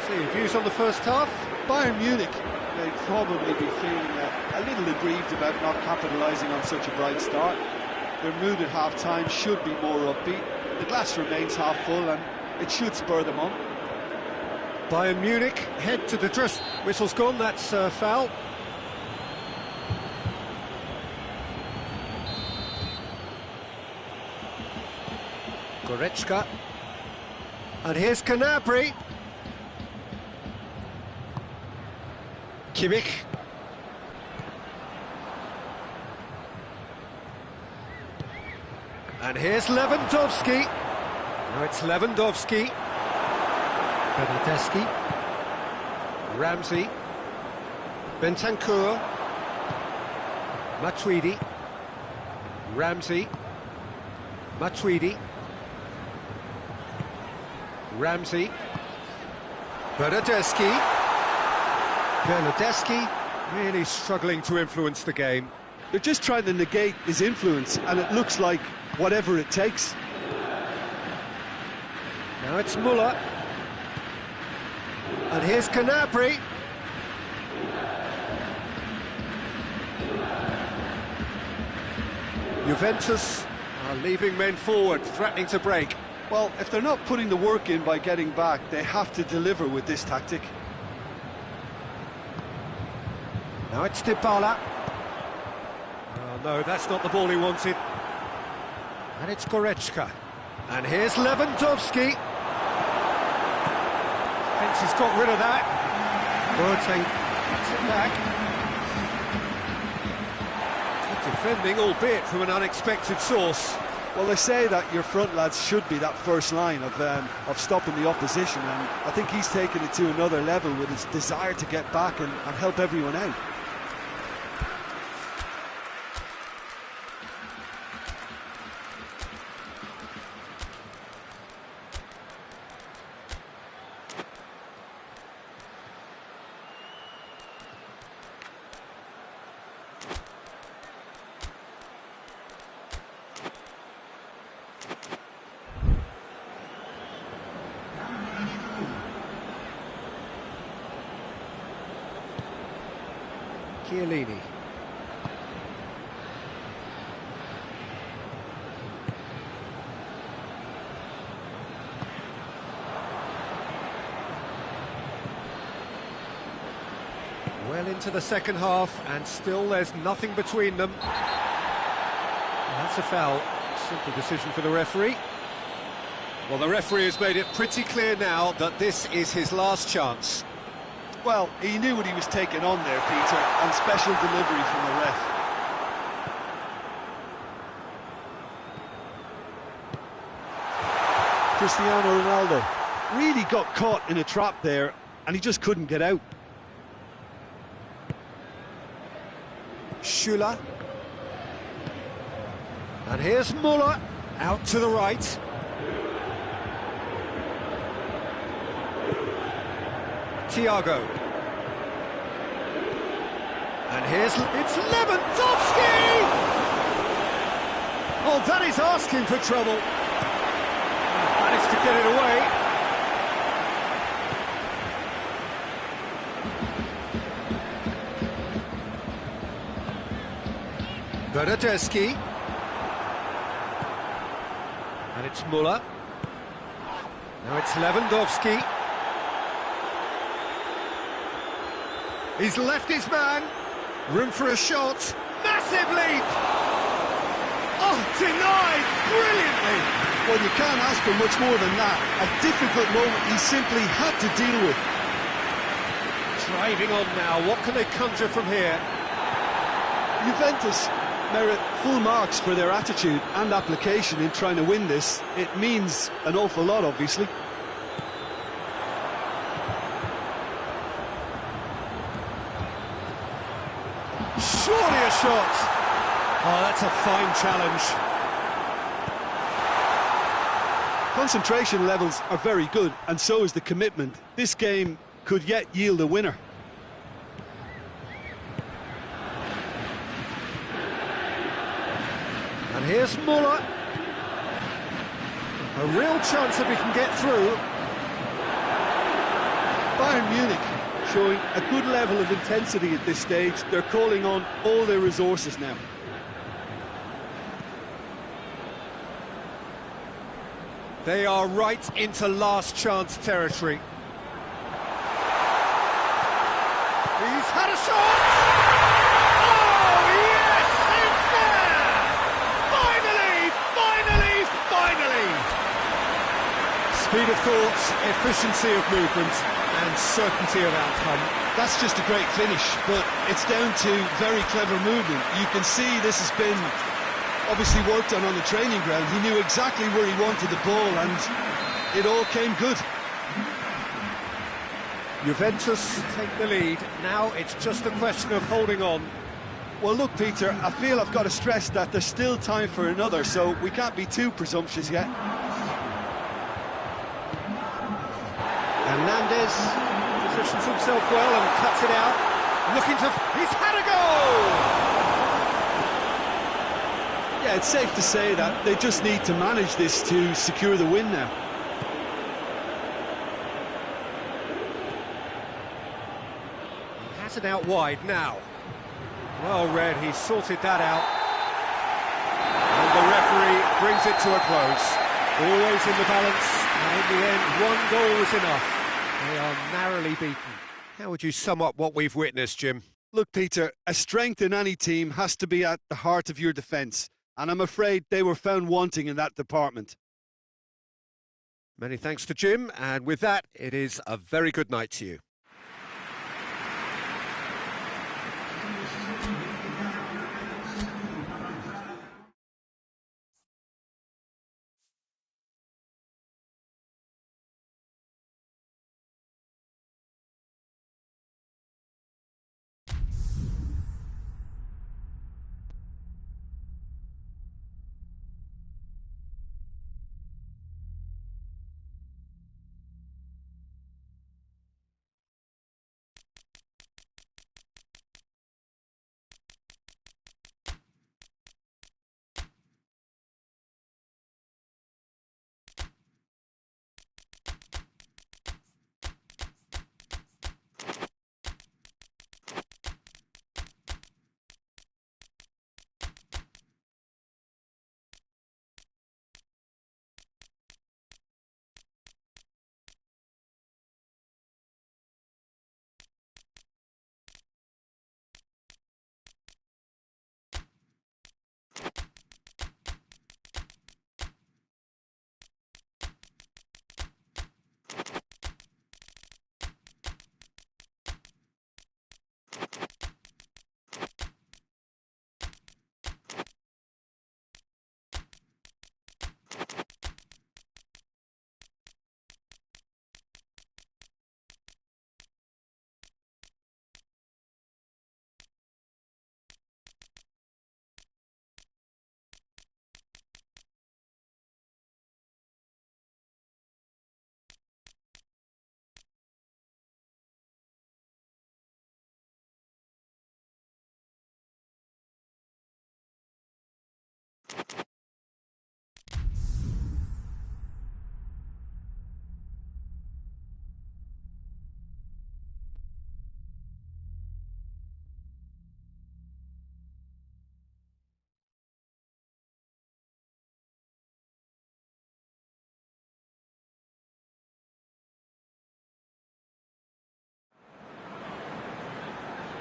So, views on the first half? Bayern Munich may probably be feeling a little aggrieved about not capitalising on such a bright start. Their mood at half-time should be more upbeat. The glass remains half full and it should spur them on. Bayern Munich head to the dress. Whistle's gone, that's foul. Goretzka. And here's Gnabry. Kimmich. And here's Lewandowski. Now it's Lewandowski. Bernardeschi. Ramsey. Bentancur. Matuidi. Ramsey. Matuidi. Ramsey. Bernardeschi. Bernardeschi really struggling to influence the game. They're just trying to negate his influence, and it looks like whatever it takes. Now it's Muller. And here's Gnabry. Juventus are leaving men forward, threatening to break. Well, if they're not putting the work in by getting back, they have to deliver with this tactic. Now it's Dybala. Oh no, that's not the ball he wanted. And it's Goretzka. And here's Lewandowski. Thinks he's got rid of that. Boateng gets it back. Good defending, albeit from an unexpected source. Well, they say that your front lads should be that first line of stopping the opposition, and I think he's taken it to another level with his desire to get back and help everyone out. Chiellini. Well into the second half, and still there's nothing between them. That's a foul. Simple decision for the referee. Well, the referee has made it pretty clear now that this is his last chance. Well, he knew what he was taking on there, Peter, and special delivery from the ref. Cristiano Ronaldo really got caught in a trap there, and he just couldn't get out. Schuler. And here's Muller, out to the right. Thiago. And here's... it's Lewandowski! Oh, that is asking for trouble. Managed to get it away. Bernardeschi. And it's Muller. Now it's Lewandowski. He's left his man. Room for a shot. Massive leap! Oh, denied brilliantly! Well, you can't ask for much more than that. A difficult moment he simply had to deal with. Driving on now, what can they conjure from here? Juventus merit full marks for their attitude and application in trying to win this. It means an awful lot, obviously. Surely a shot! Oh, that's a fine challenge. Concentration levels are very good, and so is the commitment. This game could yet yield a winner. And here's Muller. A real chance that we can get through. Bayern Munich showing a good level of intensity at this stage. They're calling on all their resources now. They are right into last chance territory. He's had a shot! Oh, yes! It's there! Finally! Finally! Finally! Speed of thought, efficiency of movement, and certainty of outcome. That's just a great finish, but it's down to very clever movement. You can see this has been obviously worked on the training ground. He knew exactly where he wanted the ball, and it all came good. Juventus take the lead. Now it's just a question of holding on. Well, look, Peter, I feel I've got to stress that there's still time for another, so we can't be too presumptuous yet. Hernandez positions himself well and cuts it out. Looking to... he's had a goal! Yeah, it's safe to say that they just need to manage this to secure the win now. He has it out wide now. Well read, he sorted that out. And the referee brings it to a close. Always in the balance, and in the end, one goal was enough. They are narrowly beaten. How would you sum up what we've witnessed, Jim? Look, Peter, a strength in any team has to be at the heart of your defence, and I'm afraid they were found wanting in that department. Many thanks to Jim, and with that, it is a very good night to you.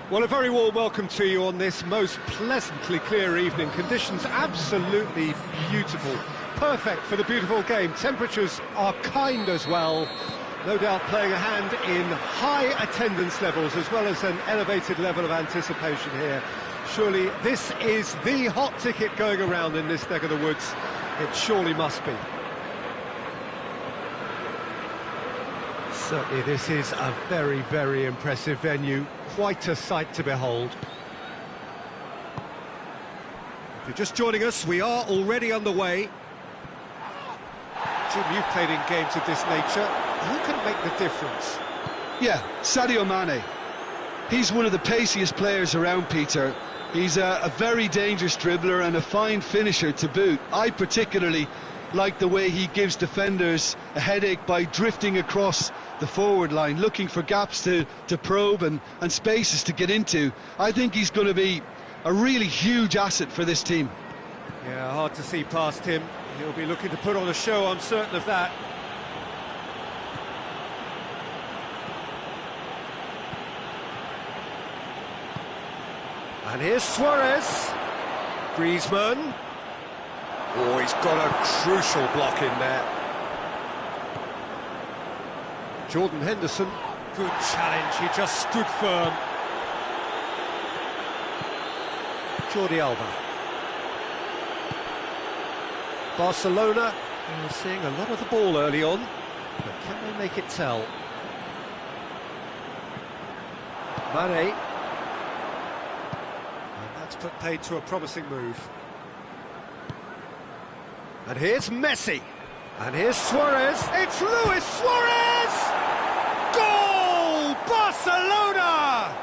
Well, a very warm welcome to you on this most pleasantly clear evening. Conditions absolutely beautiful. Perfect for the beautiful game. Temperatures are kind as well. No doubt playing a hand in high attendance levels as well as an elevated level of anticipation here. Surely this is the hot ticket going around in this neck of the woods. It surely must be. Certainly this is a very, very impressive venue. Quite a sight to behold. If you're just joining us, we are already underway. Jim, you've played in games of this nature. Who can make the difference? Yeah, Sadio Mane. He's one of the paciest players around, Peter. He's a very dangerous dribbler and a fine finisher to boot. I particularly like the way he gives defenders a headache by drifting across the forward line, looking for gaps to probe and spaces to get into. I think he's going to be a really huge asset for this team. Yeah, hard to see past him. He'll be looking to put on a show, I'm certain of that. And here's Suarez. Griezmann. Oh, he's got a crucial block in there. Jordan Henderson. Good challenge, he just stood firm. Jordi Alba. Barcelona are seeing a lot of the ball early on, but can they make it tell? Mane. And that's put paid to a promising move. And here's Messi. And here's Suarez. It's Luis Suarez! Goal! Barcelona!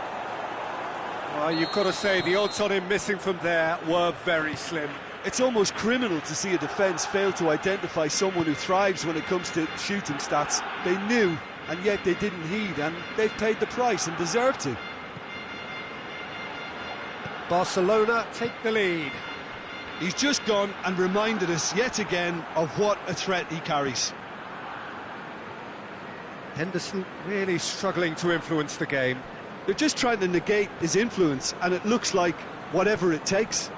Well, you've got to say the odds on him missing from there were very slim. It's almost criminal to see a defence fail to identify someone who thrives when it comes to shooting stats. They knew, and yet they didn't heed, and they've paid the price and deserve to. Barcelona take the lead. He's just gone and reminded us yet again of what a threat he carries. Henderson really struggling to influence the game. They're just trying to negate his influence, and it looks like whatever it takes.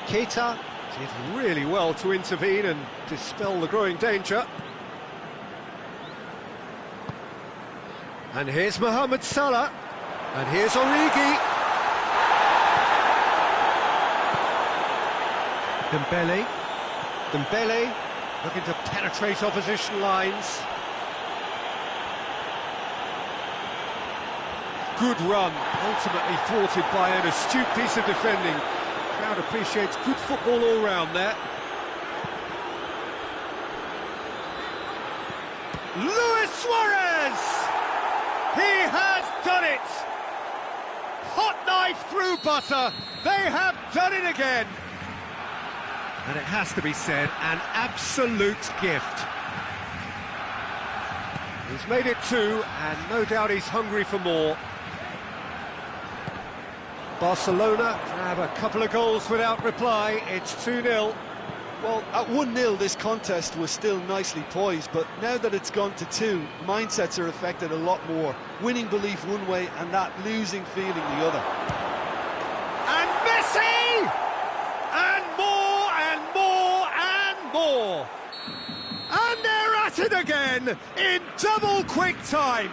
Keita did really well to intervene and dispel the growing danger. And here's Mohamed Salah. And here's Origi. Dembele looking to penetrate opposition lines. Good run, ultimately thwarted by an astute piece of defending. Crowd appreciates good football all round there. Luis Suarez! He has done it! Hot knife through butter. They have done it again. And it has to be said, an absolute gift. He's made it two, and no doubt he's hungry for more. Barcelona grab a couple of goals without reply. It's 2-0. Well, at 1-0 this contest was still nicely poised, but now that it's gone to 2, mindsets are affected a lot more. Winning belief one way and that losing feeling the other. And Messi! And more and more and more! And they're at it again in double quick time.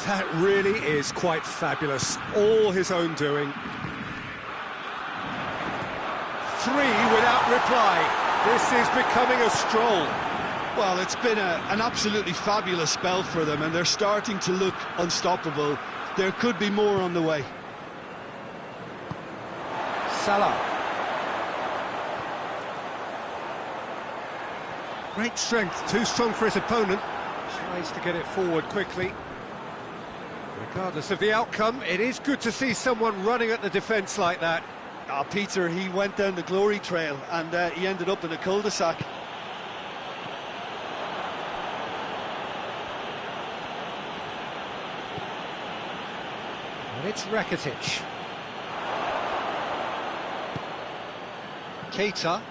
That really is quite fabulous, all his own doing. 3 without reply. This is becoming a stroll. Well, it's been an absolutely fabulous spell for them, and they're starting to look unstoppable. There could be more on the way. Salah. Great strength, too strong for his opponent. Tries to get it forward quickly. Regardless of the outcome, it is good to see someone running at the defence like that. Peter, he went down the glory trail and he ended up in a cul-de-sac. And it's Rakitic. Keita.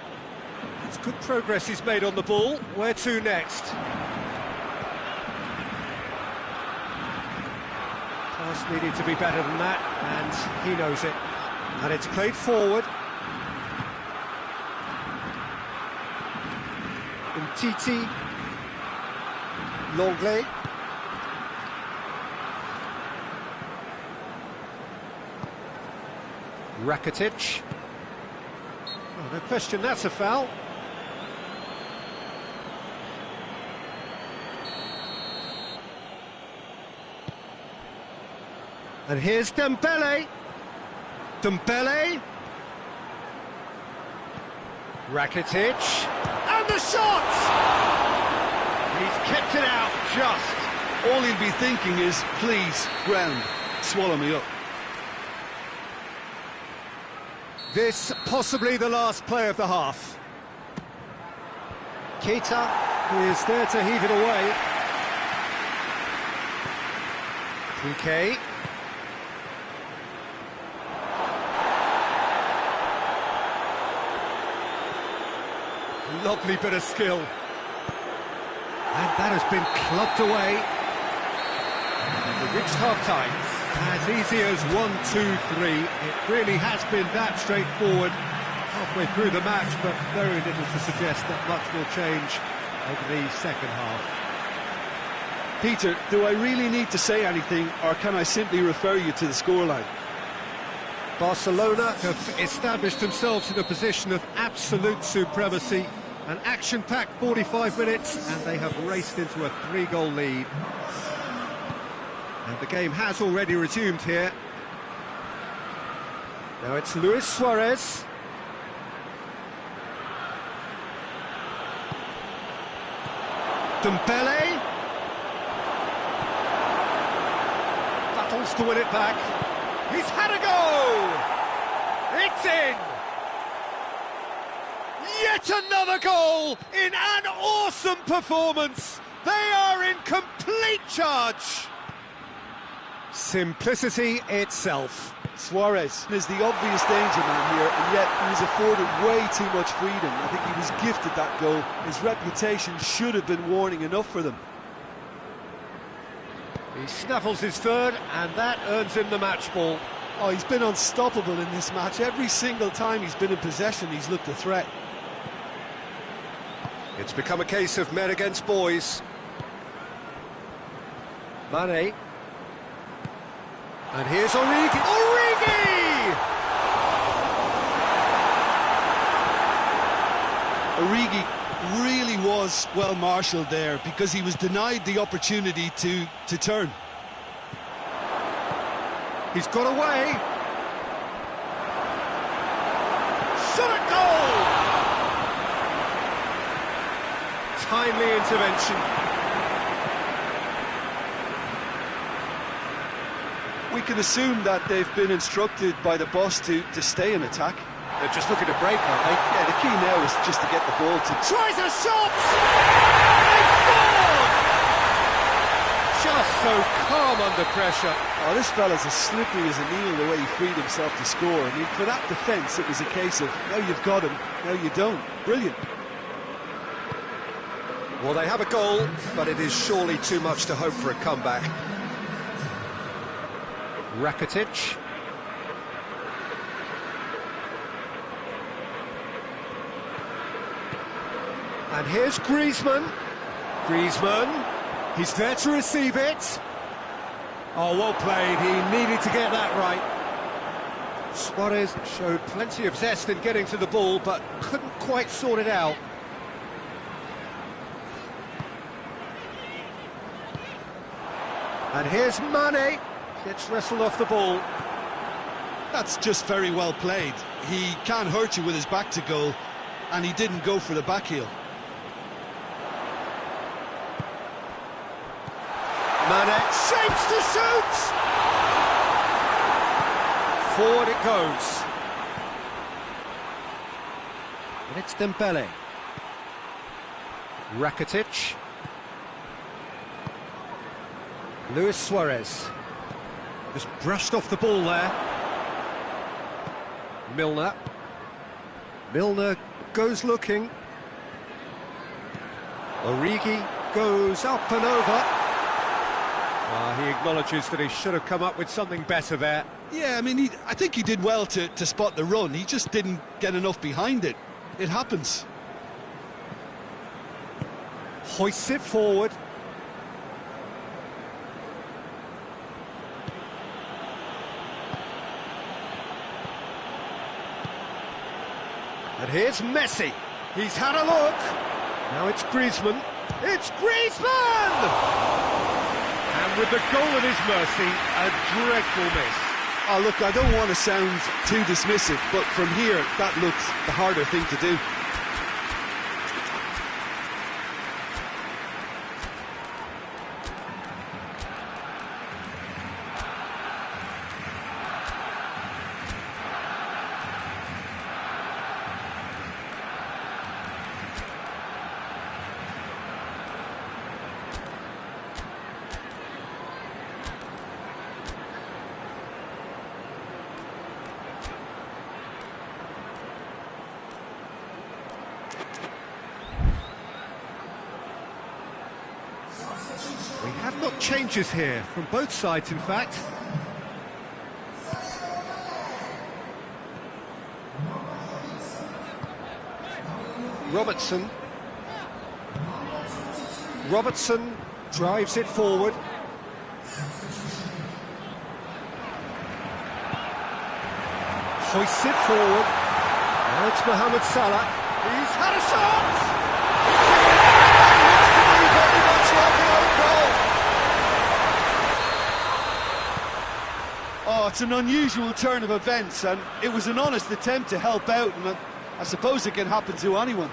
It's good progress he's made on the ball. Where to next? Pass needed to be better than that, and he knows it. And it's played forward. Titi, Longley. Rakitic. Oh, no question, that's a foul. And here's Dembele. Dembele. Rakitic. And the shot! He's kept it out just. All he'll be thinking is, please, ground, swallow me up. This possibly the last play of the half. Keita is there to heave it away. PK. Lovely bit of skill. And that has been clubbed away. And we've reached half-time. As easy as 1-2-3. It really has been that straightforward halfway through the match, but very little to suggest that much will change over the second half. Peter, do I really need to say anything, or can I simply refer you to the scoreline? Barcelona have established themselves in a position of absolute supremacy. An action-packed 45 minutes, and they have raced into a 3-goal lead. And the game has already resumed here. Now it's Luis Suarez. Dembele. Battles to win it back. He's had a go! It's in! Yet another goal in an awesome performance. They are in complete charge. Simplicity itself. Suarez is the obvious danger man here, and yet he was afforded way too much freedom. I think he was gifted that goal. His reputation should have been warning enough for them. He snaffles his third, and that earns him the match ball. Oh, he's been unstoppable in this match. Every single time he's been in possession, he's looked a threat. It's become a case of men against boys. Mane. And here's Origi. Origi really was well marshalled there because he was denied the opportunity to turn. He's got away. Shot at goal! Timely intervention. We can assume that they've been instructed by the boss to stay in attack. They're just looking to break, aren't they? Yeah, the key now is just to get the ball to... Tries a shot! They scored! Just so calm under pressure. Oh, this fella's as slippery as a needle the way he freed himself to score. I mean, for that defence, it was a case of, now you've got him, now you don't. Brilliant. Well, they have a goal, but it is surely too much to hope for a comeback. Rakitic. And here's Griezmann. Griezmann. He's there to receive it. Oh, well played. He needed to get that right. Suarez showed plenty of zest in getting to the ball, but couldn't quite sort it out. And here's Mane. Gets wrestled off the ball. That's just very well played. He can't hurt you with his back to goal, and he didn't go for the back heel. Mane shapes to shoot! Forward it goes. And it's Dembele. Rakitic. Luis Suarez. Just brushed off the ball there. Milner. Milner goes looking. Origi goes up and over. He acknowledges that he should have come up with something better there. Yeah, I mean, I think he did well to spot the run. He just didn't get enough behind it. It happens. Hoists it forward. And here's Messi. He's had a look. Now it's Griezmann. It's Griezmann! And with the goal at his mercy, a dreadful miss. Oh, look, I don't want to sound too dismissive, but from here, that looks the harder thing to do. We have got changes here, from both sides in fact. Robertson drives it forward. Hoists it forward. Now it's Mohamed Salah. He's had a shot! Oh, it's an unusual turn of events, and it was an honest attempt to help out, and I suppose it can happen to anyone.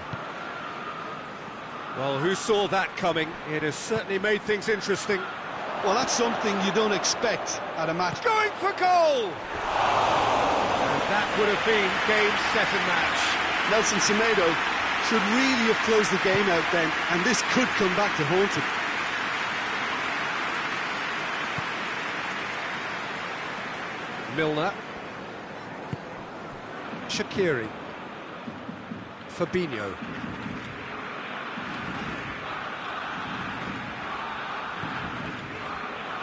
Well, who saw that coming? It has certainly made things interesting. Well, that's something you don't expect at a match. Going for goal! And that would have been game, set and match. Nelson Semedo should really have closed the game out then, and this could come back to haunt him. Milner. Shaqiri. Fabinho.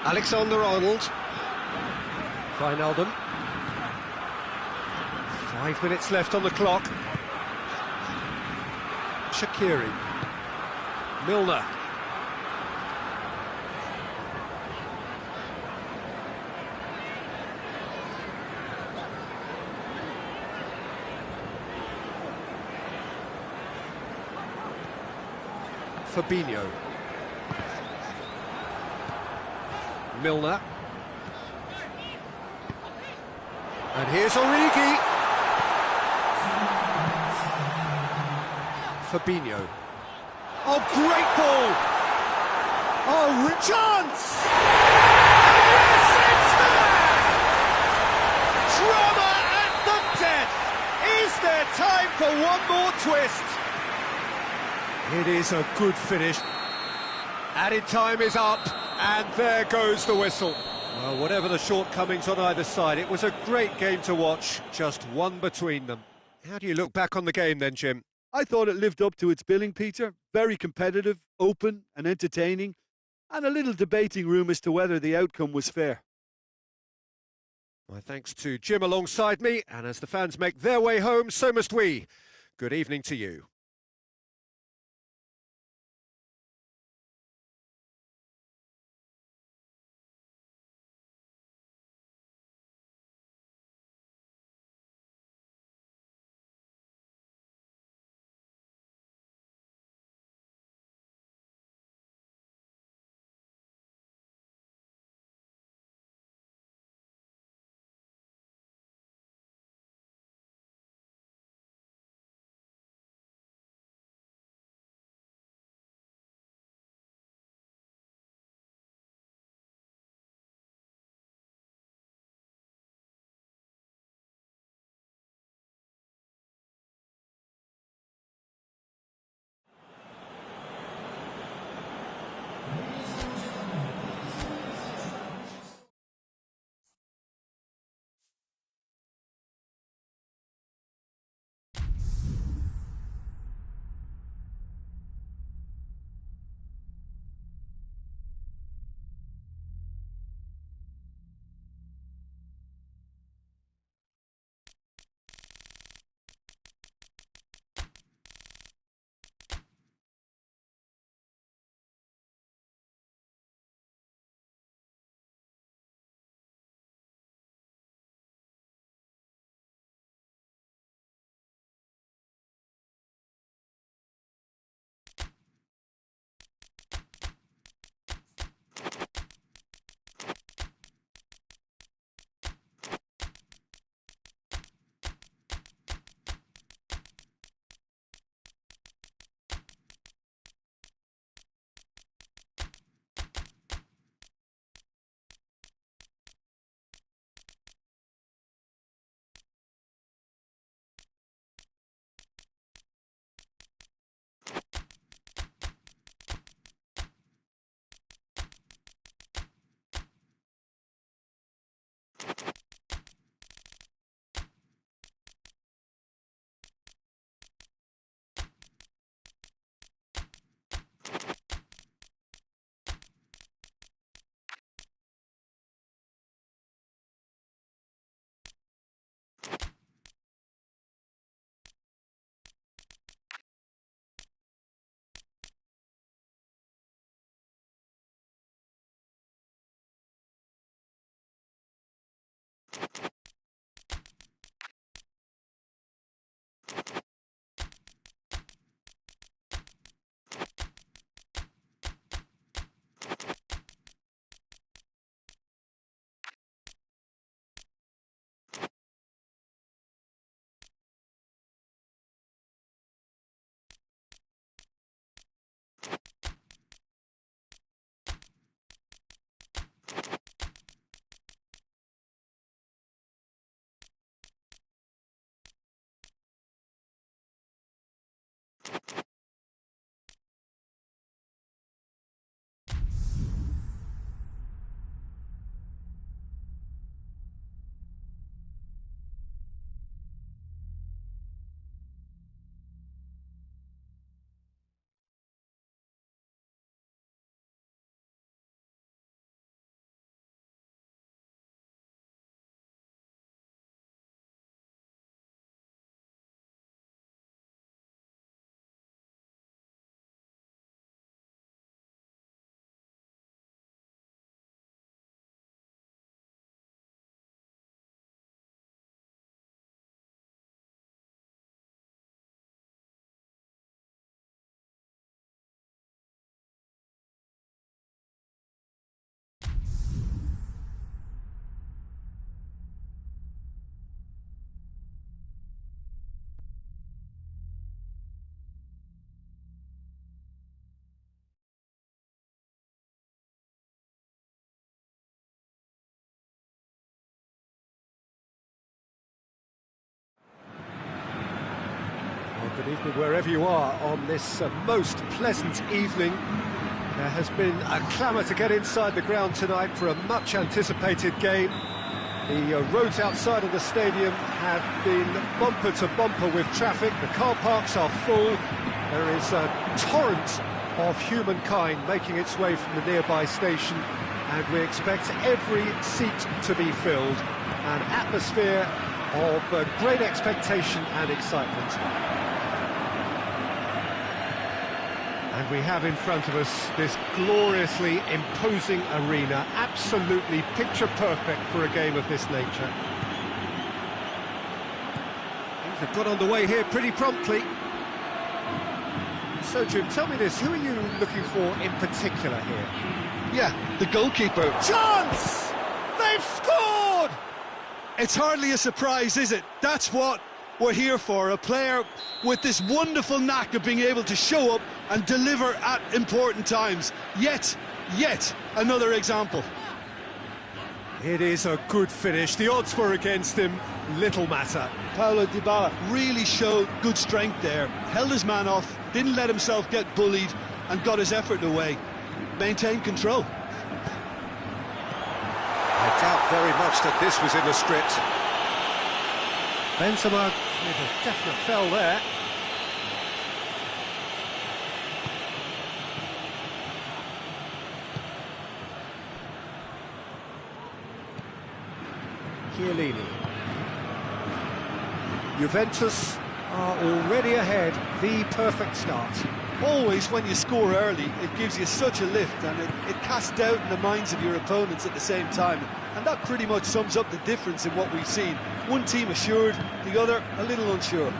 Alexander-Arnold. Wijnaldum. 5 minutes left on the clock. Shaqiri. Milner. Fabinho. Milner. And here's Origi. Fabinho. Oh, great ball! Oh, chance! Yes, it's there! Drama at the death! Is there time for one more twist? It is a good finish. Added time is up, and there goes the whistle. Well, whatever the shortcomings on either side, it was a great game to watch, just one between them. How do you look back on the game then, Jim? I thought it lived up to its billing, Peter. Very competitive, open and entertaining, and a little debating room as to whether the outcome was fair. My thanks to Jim alongside me, and as the fans make their way home, so must we. Good evening to you. Good evening wherever you are on this most pleasant evening. There has been a clamour to get inside the ground tonight for a much-anticipated game. The roads outside of the stadium have been bumper to bumper with traffic. The car parks are full. There is a torrent of humankind making its way from the nearby station, and we expect every seat to be filled. An atmosphere of great expectation and excitement. And we have in front of us this gloriously imposing arena, absolutely picture perfect for a game of this nature. Things have got underway here pretty promptly. So Jim, tell me this, who are you looking for in particular here? Yeah, the goalkeeper. Chance! They've scored! It's hardly a surprise, is it? That's what we're here for, a player with this wonderful knack of being able to show up and deliver at important times. Yet another example. It is a good finish. The odds were against him, little matter. Paulo Dybala really showed good strength there, held his man off, didn't let himself get bullied and got his effort away. Maintained control. I doubt very much that this was in the script. Benzema with a definite fell there. Chiellini. Juventus are already ahead, the perfect start. Always when you score early, it gives you such a lift, and it casts doubt in the minds of your opponents at the same time. And that pretty much sums up the difference in what we've seen. One team assured, the other a little unsure.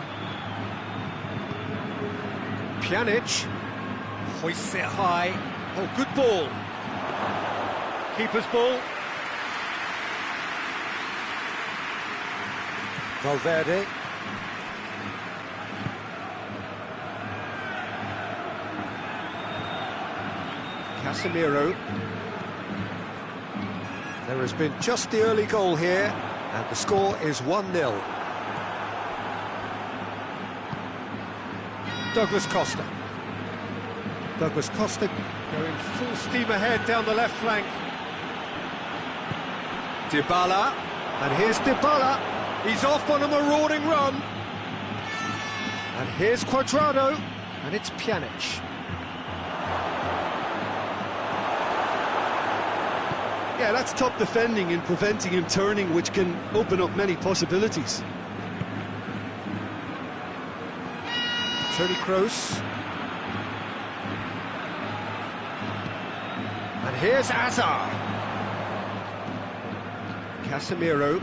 Pjanic hoists it high. Oh, good ball. Keeper's ball. Valverde. Casemiro. There has been just the early goal here, and the score is 1-0. Douglas Costa. Douglas Costa going full steam ahead down the left flank. Dybala, and here's Dybala. He's off on a marauding run. And here's Cuadrado, and it's Pjanic. Yeah, that's top defending and preventing him turning, which can open up many possibilities. Toni Kroos. And here's Hazard. Casemiro.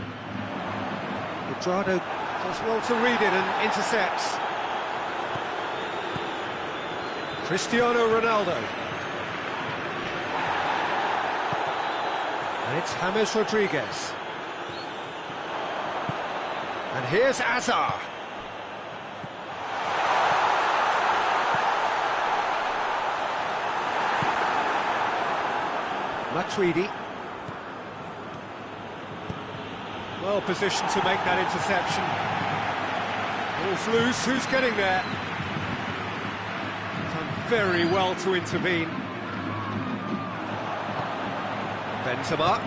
Cuadrado does well to read it and intercepts. Cristiano Ronaldo. And it's James Rodriguez. And here's Hazard. Matuidi. Well positioned to make that interception. Ball's loose, who's getting there? Done very well to intervene. Benzema.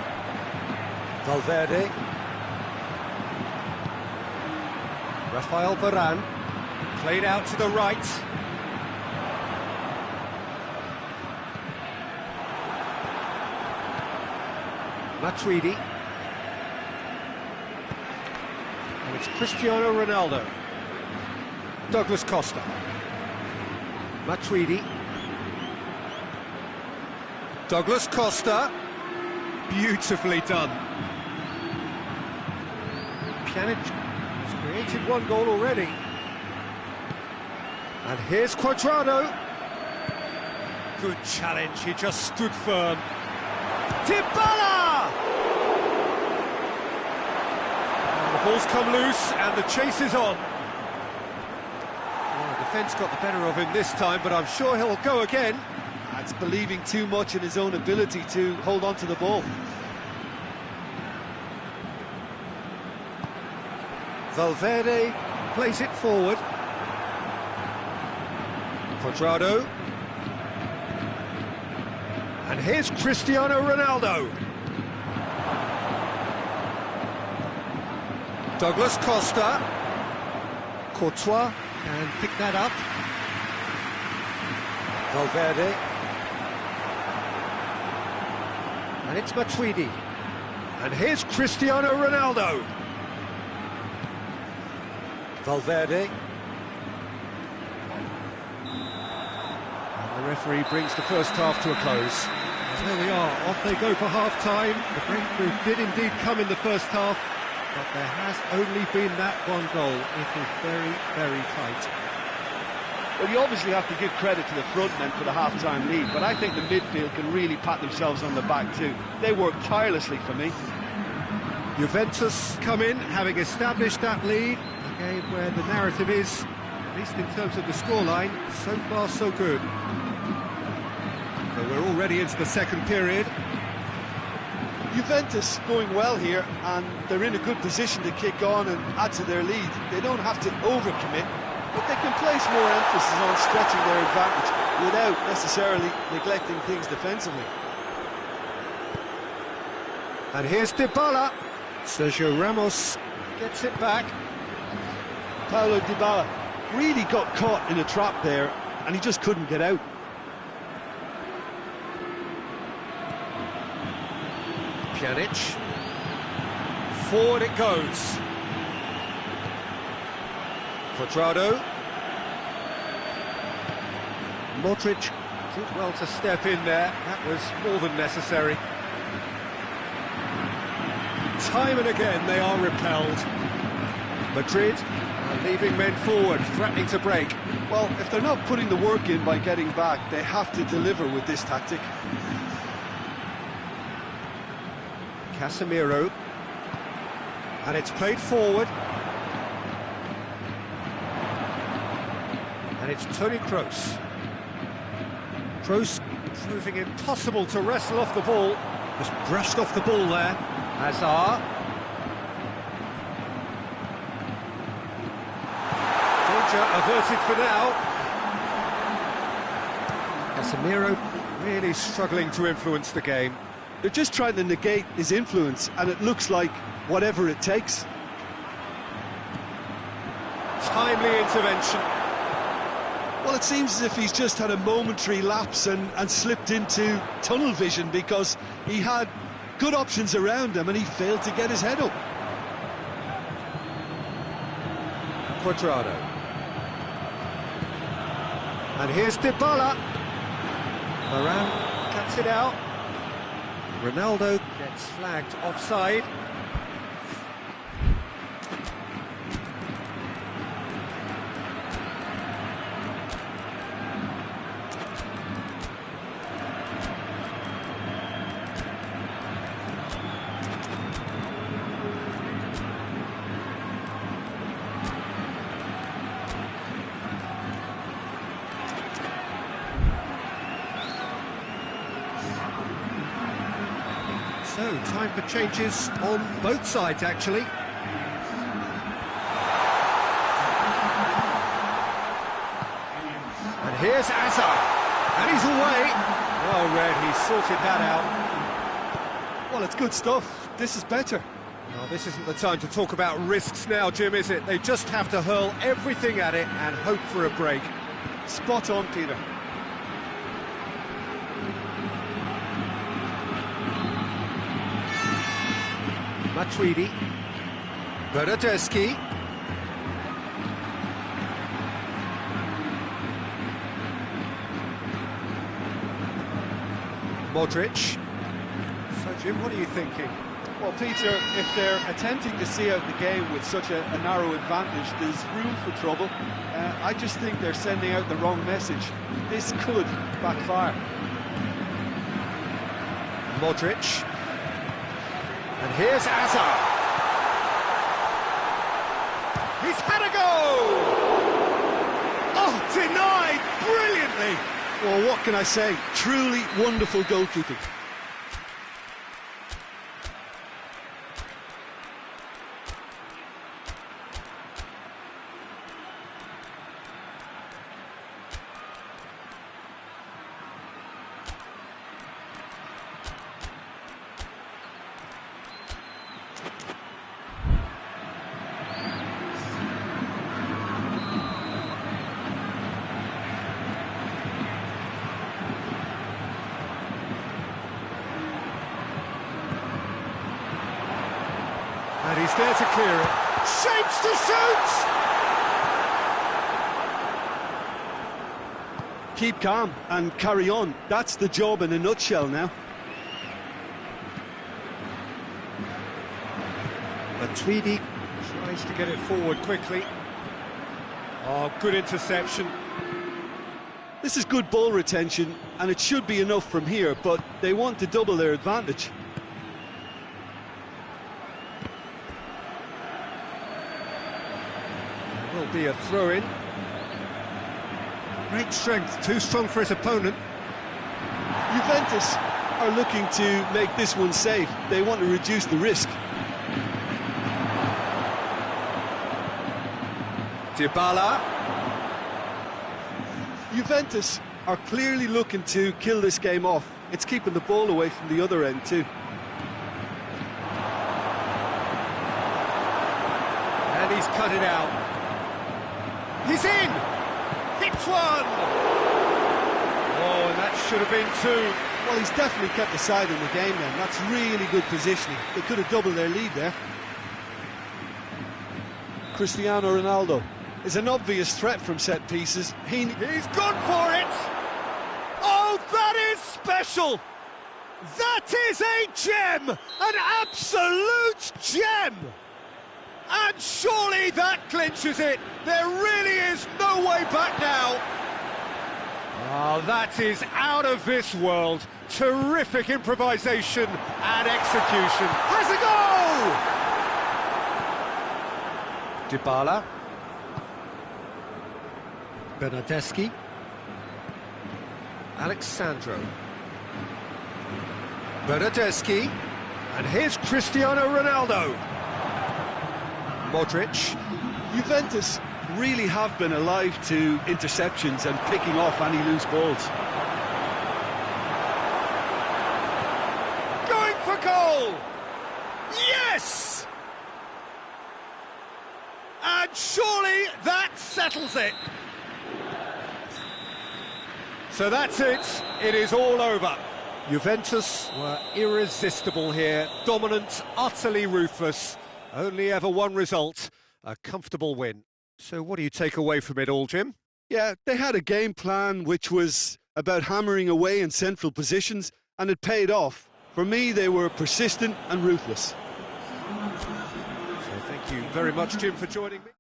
Valverde. Rafael Varane. Played out to the right. Matuidi. And it's Cristiano Ronaldo. Douglas Costa. Matuidi. Douglas Costa. Beautifully done. Pjanic has created one goal already. And here's Cuadrado. Good challenge, he just stood firm. Dybala! And the ball's come loose and the chase is on. Well, the defence got the better of him this time, but I'm sure he'll go again. That's believing too much in his own ability to hold on to the ball. Valverde plays it forward. Cuadrado. And here's Cristiano Ronaldo. Douglas Costa. Courtois can pick that up. Valverde. And it's Matuidi. And here's Cristiano Ronaldo. Valverde. And the referee brings the first half to a close. And there we are, off they go for half-time. The breakthrough did indeed come in the first half, but there has only been that one goal. It is very, very tight. Well, you obviously have to give credit to the front men for the half-time lead, but I think the midfield can really pat themselves on the back too. They work tirelessly for me. Juventus come in, having established that lead. A game where the narrative is, at least in terms of the scoreline, so far so good. So we're already into the second period. Juventus going well here, and they're in a good position to kick on and add to their lead. They don't have to overcommit, but they can place more emphasis on stretching their advantage without necessarily neglecting things defensively. And here's Dybala. Sergio Ramos gets it back. Paulo Dybala really got caught in a trap there, and he just couldn't get out. Pjanic. Forward it goes. Cuadrado. Modric did well to step in there. That was more than necessary. Time and again they are repelled. Madrid are leaving men forward, threatening to break. Well, if they're not putting the work in by getting back, they have to deliver with this tactic. Casemiro. And it's played forward. And it's Toni Kroos. Kroos proving impossible to wrestle off the ball. Just brushed off the ball there. Hazard. Danger averted for now. Casemiro really struggling to influence the game. They're just trying to negate his influence, and it looks like whatever it takes. Timely intervention. Well, it seems as if he's just had a momentary lapse and slipped into tunnel vision, because he had good options around him and he failed to get his head up. Cuadrado. And here's Dybala. Varane cuts it out. Ronaldo gets flagged offside. So, time for changes on both sides, actually. And here's Hazard. And he's away. Well read, he sorted that out. Well, it's good stuff. This is better. Well, this isn't the time to talk about risks now, Jim, is it? They just have to hurl everything at it and hope for a break. Spot on, Peter. Matuidi. Bernardeschi. Modric. So, Jim, what are you thinking? Well, Peter, if they're attempting to see out the game with such a narrow advantage, there's room for trouble. I just think they're sending out the wrong message. This could backfire. Modric. And here's Hazard. He's had a go! Oh, denied brilliantly! Well, what can I say? Truly wonderful goalkeeping. He's there to clear it. Shapes to shoot! Keep calm and carry on. That's the job in a nutshell now. But Tweedy tries to get it forward quickly. Oh, good interception. This is good ball retention, and it should be enough from here, but they want to double their advantage. There will be a throw-in. Great strength, too strong for his opponent. Juventus are looking to make this one safe. They want to reduce the risk. Dybala. Juventus are clearly looking to kill this game off. It's keeping the ball away from the other end too. And he's cut it out. He's in! Hits one! Oh, and that should have been two. Well, he's definitely kept the side in the game then. That's really good positioning. They could have doubled their lead there. Cristiano Ronaldo is an obvious threat from set pieces. He's gone for it! Oh, that is special! That is a gem! An absolute gem! And surely that clinches it! There really is no way back now! Oh, that is out of this world. Terrific improvisation and execution. Has a goal! Dybala. Bernardeschi. Alexandro. Bernardeschi. And here's Cristiano Ronaldo. Modric. Juventus really have been alive to interceptions and picking off any loose balls. Going for goal! Yes! And surely that settles it. So that's it. It is all over. Juventus were irresistible here. Dominant, utterly ruthless. Only ever one result, a comfortable win. So what do you take away from it all, Jim? Yeah, they had a game plan which was about hammering away in central positions, and it paid off. For me, they were persistent and ruthless. So thank you very much, Jim, for joining me.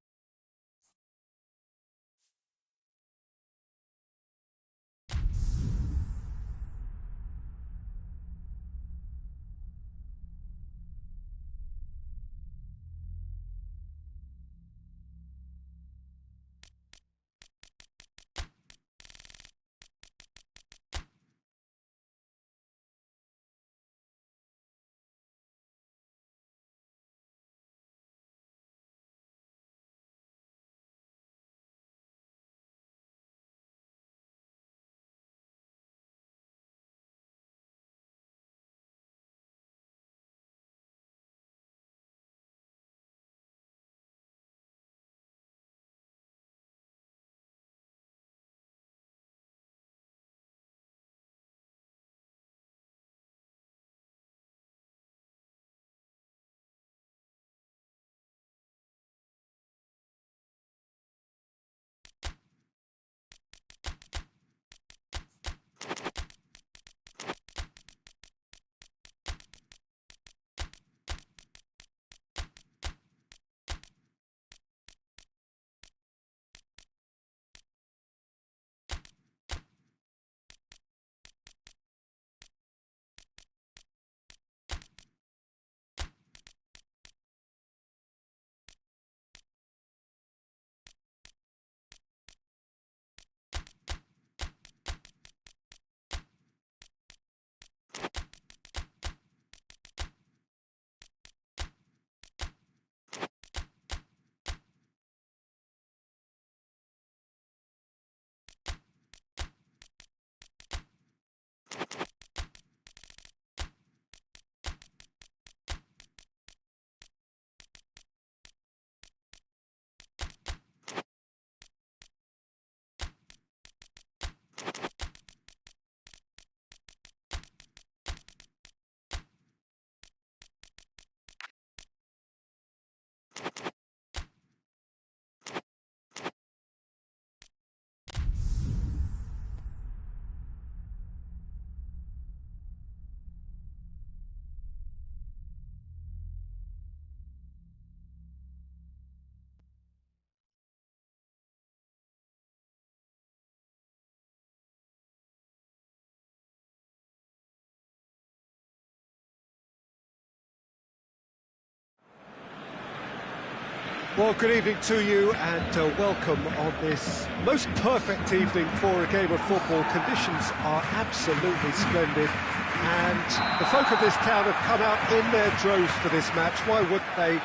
Well, good evening to you and welcome on this most perfect evening for a game of football. Conditions are absolutely splendid and the folk of this town have come out in their droves for this match. Why wouldn't they?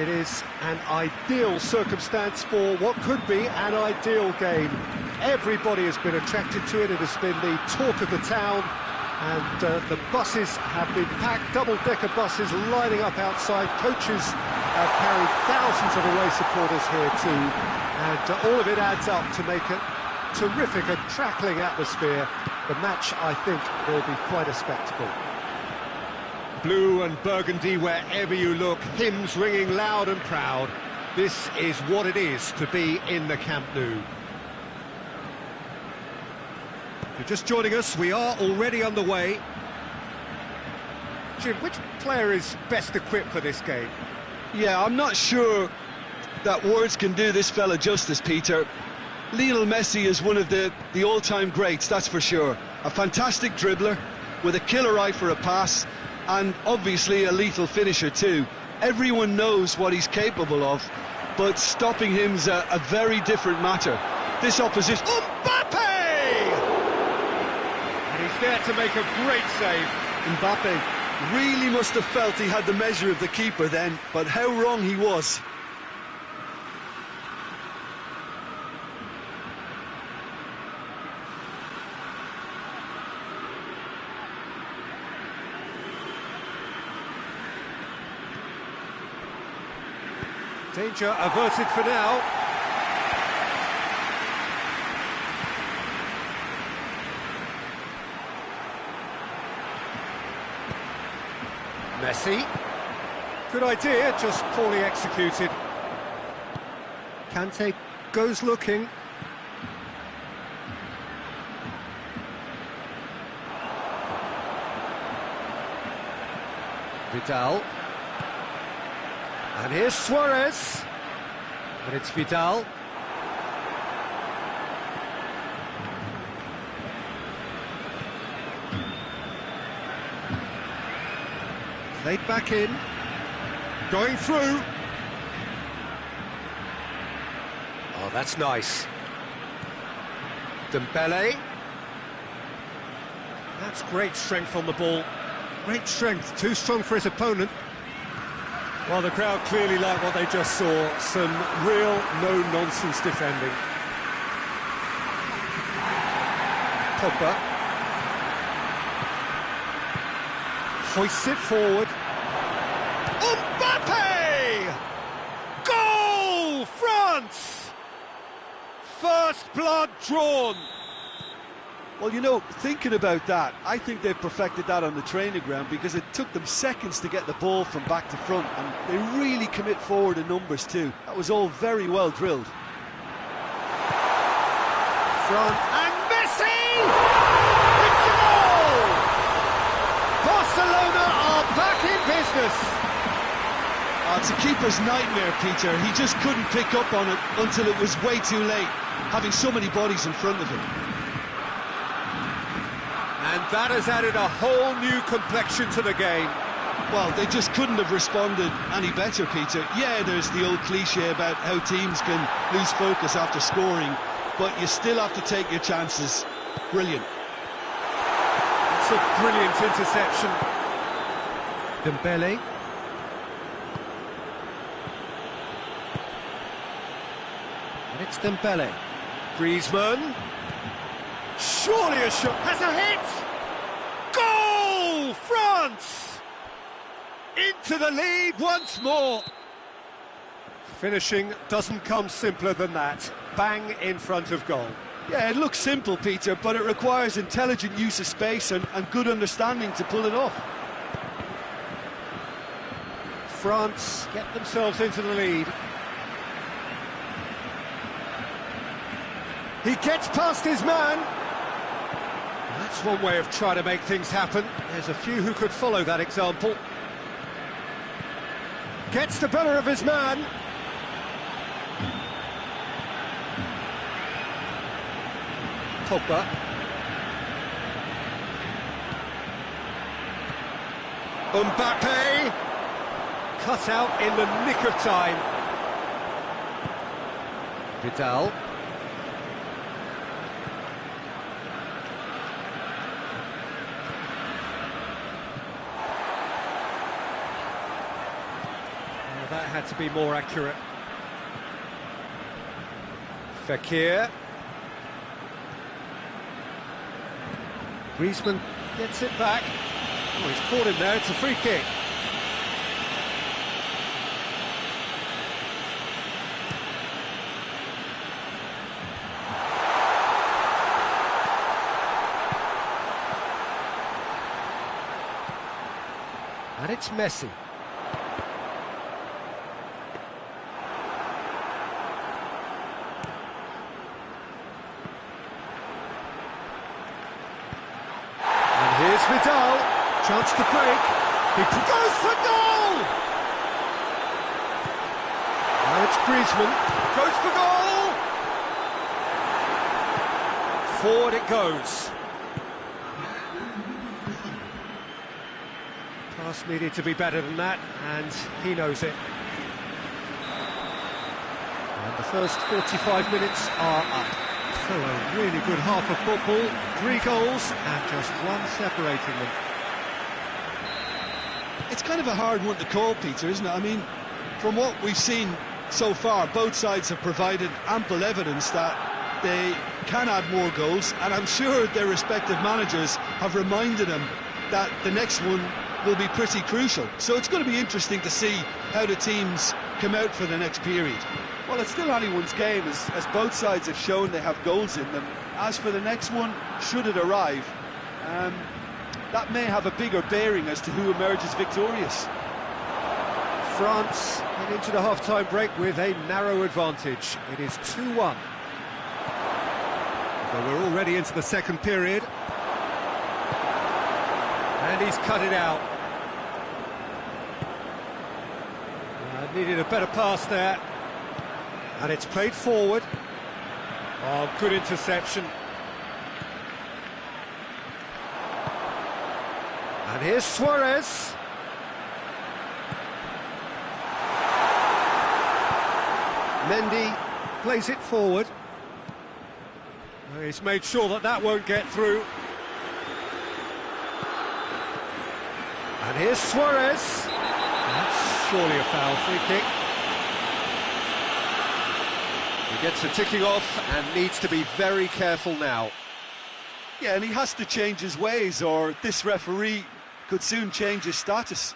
It is an ideal circumstance for what could be an ideal game. Everybody has been attracted to it. It has been the talk of the town. And the buses have been packed, double-decker buses lining up outside. Coaches have carried thousands of away supporters here too. And all of it adds up to make a terrific and crackling atmosphere. The match, I think, will be quite a spectacle. Blue and burgundy wherever you look, hymns ringing loud and proud. This is what it is to be in the Camp Nou. If you're just joining us, we are already underway. Jim, which player is best equipped for this game? Yeah, I'm not sure that words can do this fella justice, Peter. Lionel Messi is one of the all-time greats, that's for sure. A fantastic dribbler, with a killer eye for a pass, and obviously a lethal finisher too. Everyone knows what he's capable of, but stopping him's a very different matter. This opposition... Mbappe! He's there to make a great save. Mbappe really must have felt he had the measure of the keeper then, but how wrong he was. Danger averted for now. Messi. Good idea, just poorly executed. Kante goes looking. Vidal. And here's Suarez. And it's Vidal. Played back in, going through. Oh, that's nice. Dembele. That's great strength on the ball. Great strength, too strong for his opponent. Well, the crowd clearly like what they just saw. Some real no-nonsense defending. Pogba. Hoists it forward. Mbappe! Goal! France! First blood drawn. Well, you know, thinking about that, I think they've perfected that on the training ground because it took them seconds to get the ball from back to front, and they really commit forward in numbers too. That was all very well drilled. Front and Messi! It's a goal! Barcelona are back in business. It's a keeper's nightmare, Peter. He just couldn't pick up on it until it was way too late, having so many bodies in front of him. And that has added a whole new complexion to the game. Well, they just couldn't have responded any better, Peter. Yeah, there's the old cliche about how teams can lose focus after scoring, but you still have to take your chances. Brilliant. It's a brilliant interception. Dembele. And it's Dembele. Griezmann. Surely a shot. Has a hit! Goal! France! Into the lead once more. Finishing doesn't come simpler than that. Bang in front of goal. Yeah, it looks simple, Peter, but it requires intelligent use of space and good understanding to pull it off. France get themselves into the lead. He gets past his man. That's one way of trying to make things happen. There's a few who could follow that example. Gets the better of his man. Pogba. Mbappe. Cut out in the nick of time. Vidal. Well, that had to be more accurate. Fekir. Griezmann gets it back. Oh, he's caught him there, it's a free kick. And it's Messi. Here's Vidal, chance to break, he goes for goal! Now it's Griezmann, goes for goal! Forward it goes. Pass needed to be better than that, and he knows it. And the first 45 minutes are up. So a really good half of football, 3 goals and just one separating them. It's kind of a hard one to call, Peter, isn't it? I mean, from what we've seen so far, both sides have provided ample evidence that they can add more goals, and I'm sure their respective managers have reminded them that the next one will be pretty crucial. So it's going to be interesting to see how the teams come out for the next period. Well, it's still anyone's game, as both sides have shown they have goals in them. As for the next one, should it arrive, that may have a bigger bearing as to who emerges victorious. France head into the half-time break with a narrow advantage. It is 2-1. So we're already into the second period. And he's cut it out. Needed a better pass there. And it's played forward. Oh, good interception. And here's Suarez. Mendy plays it forward. He's made sure that that won't get through. And here's Suarez. That's surely a foul, free kick. He gets the ticking off and needs to be very careful now. Yeah, and he has to change his ways, or this referee could soon change his status.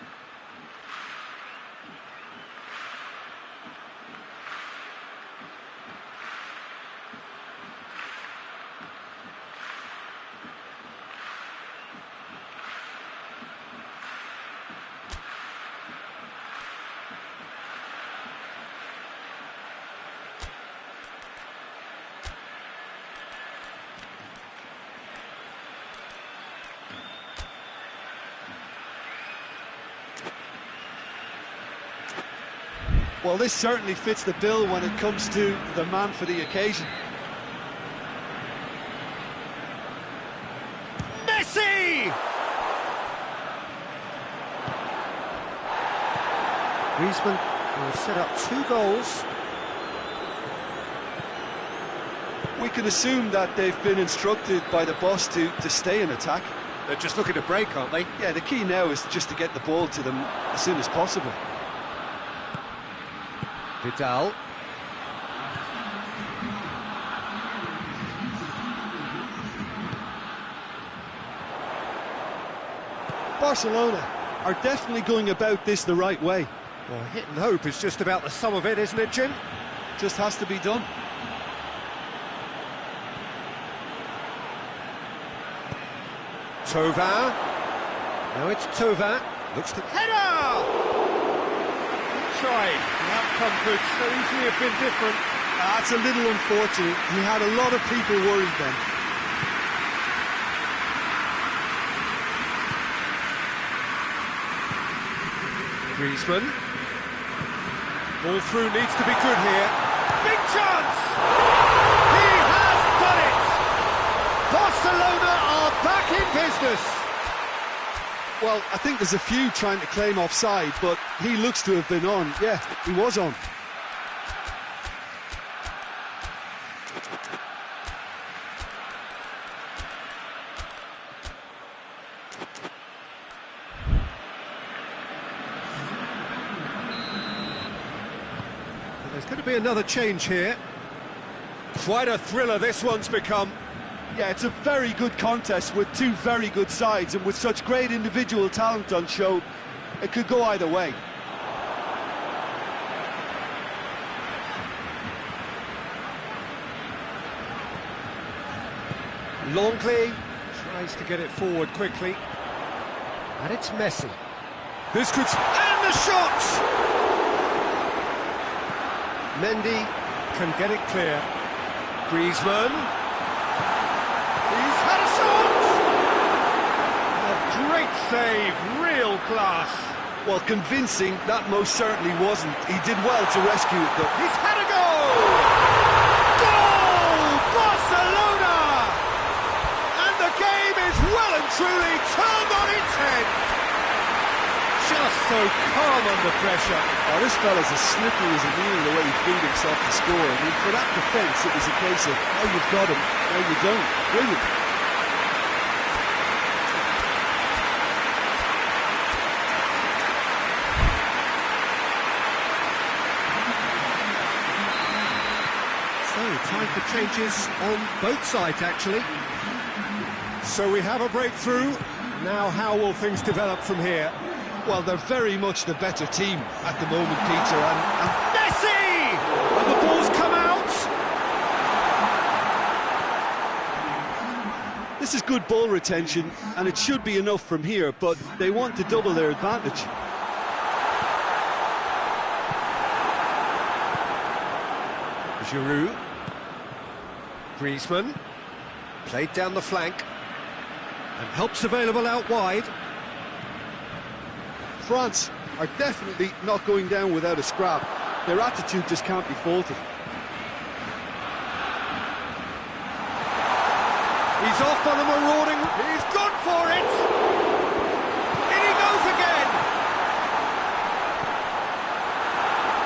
Well, this certainly fits the bill when it comes to the man for the occasion. Messi! Griezmann will set up 2 goals. We can assume that they've been instructed by the boss to stay in attack. They're just looking to break, aren't they? Yeah, the key now is just to get the ball to them as soon as possible. Vidal. Barcelona are definitely going about this the right way. Well, hit and hope is just about the sum of it, isn't it, Jim? Just has to be done. Thauvin. Now it's Thauvin. Looks to header! Tried. The outcome could so easily have been different. That's a little unfortunate. He had a lot of people worried then. Griezmann. Ball through needs to be good here. Big chance! He has done it! Barcelona are back in business. Well, I think there's a few trying to claim offside, but he looks to have been on. Yeah, he was on. Could be another change here. Quite a thriller this one's become. Yeah, it's a very good contest with two very good sides, and with such great individual talent on show, it could go either way. Longley tries to get it forward quickly. And it's Messi. This could... And the shot! Mendy can get it clear. Griezmann. He's had a shot! A great save, real class. Well, convincing, that most certainly wasn't. He did well to rescue it, though. He's had a goal! Goal! Barcelona! And the game is well and truly turned on its head. Just so calm under pressure. Oh, this fella's as slippery as a needle the way he freed himself to score. I mean, for that defence, it was a case of, oh, you've got him, no, you don't. Brilliant. So, time for changes on both sides, actually. So we have a breakthrough. Now, how will things develop from here? Well, they're very much the better team at the moment, Peter, and Messi! And the ball's come out! this is good ball retention, and it should be enough from here, but they want to double their advantage. Giroud. Griezmann. Played down the flank. And help's available out wide. France are definitely not going down without a scrap. Their attitude just can't be faulted. He's off on a marauding... He's gone for it! In he goes again!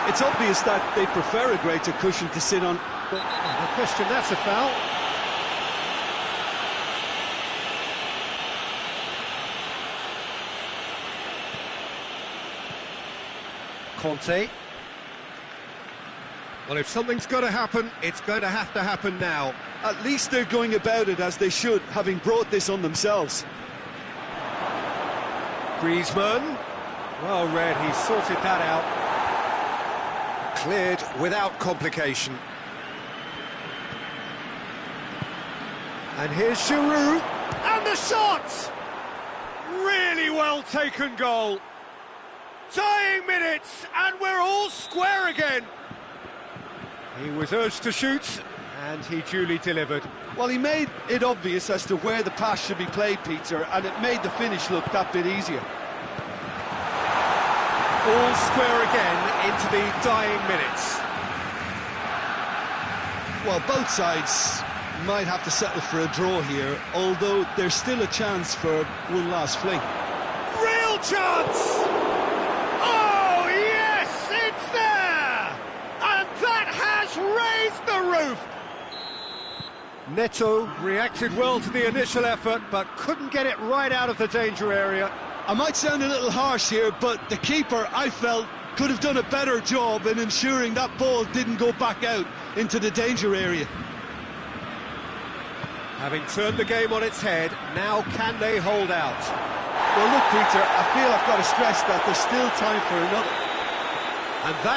It's obvious that they prefer a greater cushion to sit on. But, no question, that's a foul. Conte. Well, if something's got to happen, it's going to happen now. At least they're going about it as they should, having brought this on themselves. Griezmann. Well read, he's sorted that out. Cleared without complication. And here's Giroud. And the shot! Really well taken goal. Dying minutes, and we're all square again. He was urged to shoot, and he duly delivered. Well, he made it obvious as to where the pass should be played, Peter, and it made the finish look that bit easier. All square again into the dying minutes. Well, both sides might have to settle for a draw here, although there's still a chance for one last fling. Real chance! Oh, yes, it's there! And that has raised the roof! Neto reacted well to the initial effort, but couldn't get it right out of the danger area. I might sound a little harsh here, but the keeper, I felt, could have done a better job in ensuring that ball didn't go back out into the danger area. Having turned the game on its head, now can they hold out? Well, look, Peter, I feel I've got to stress that there's still time for another. And that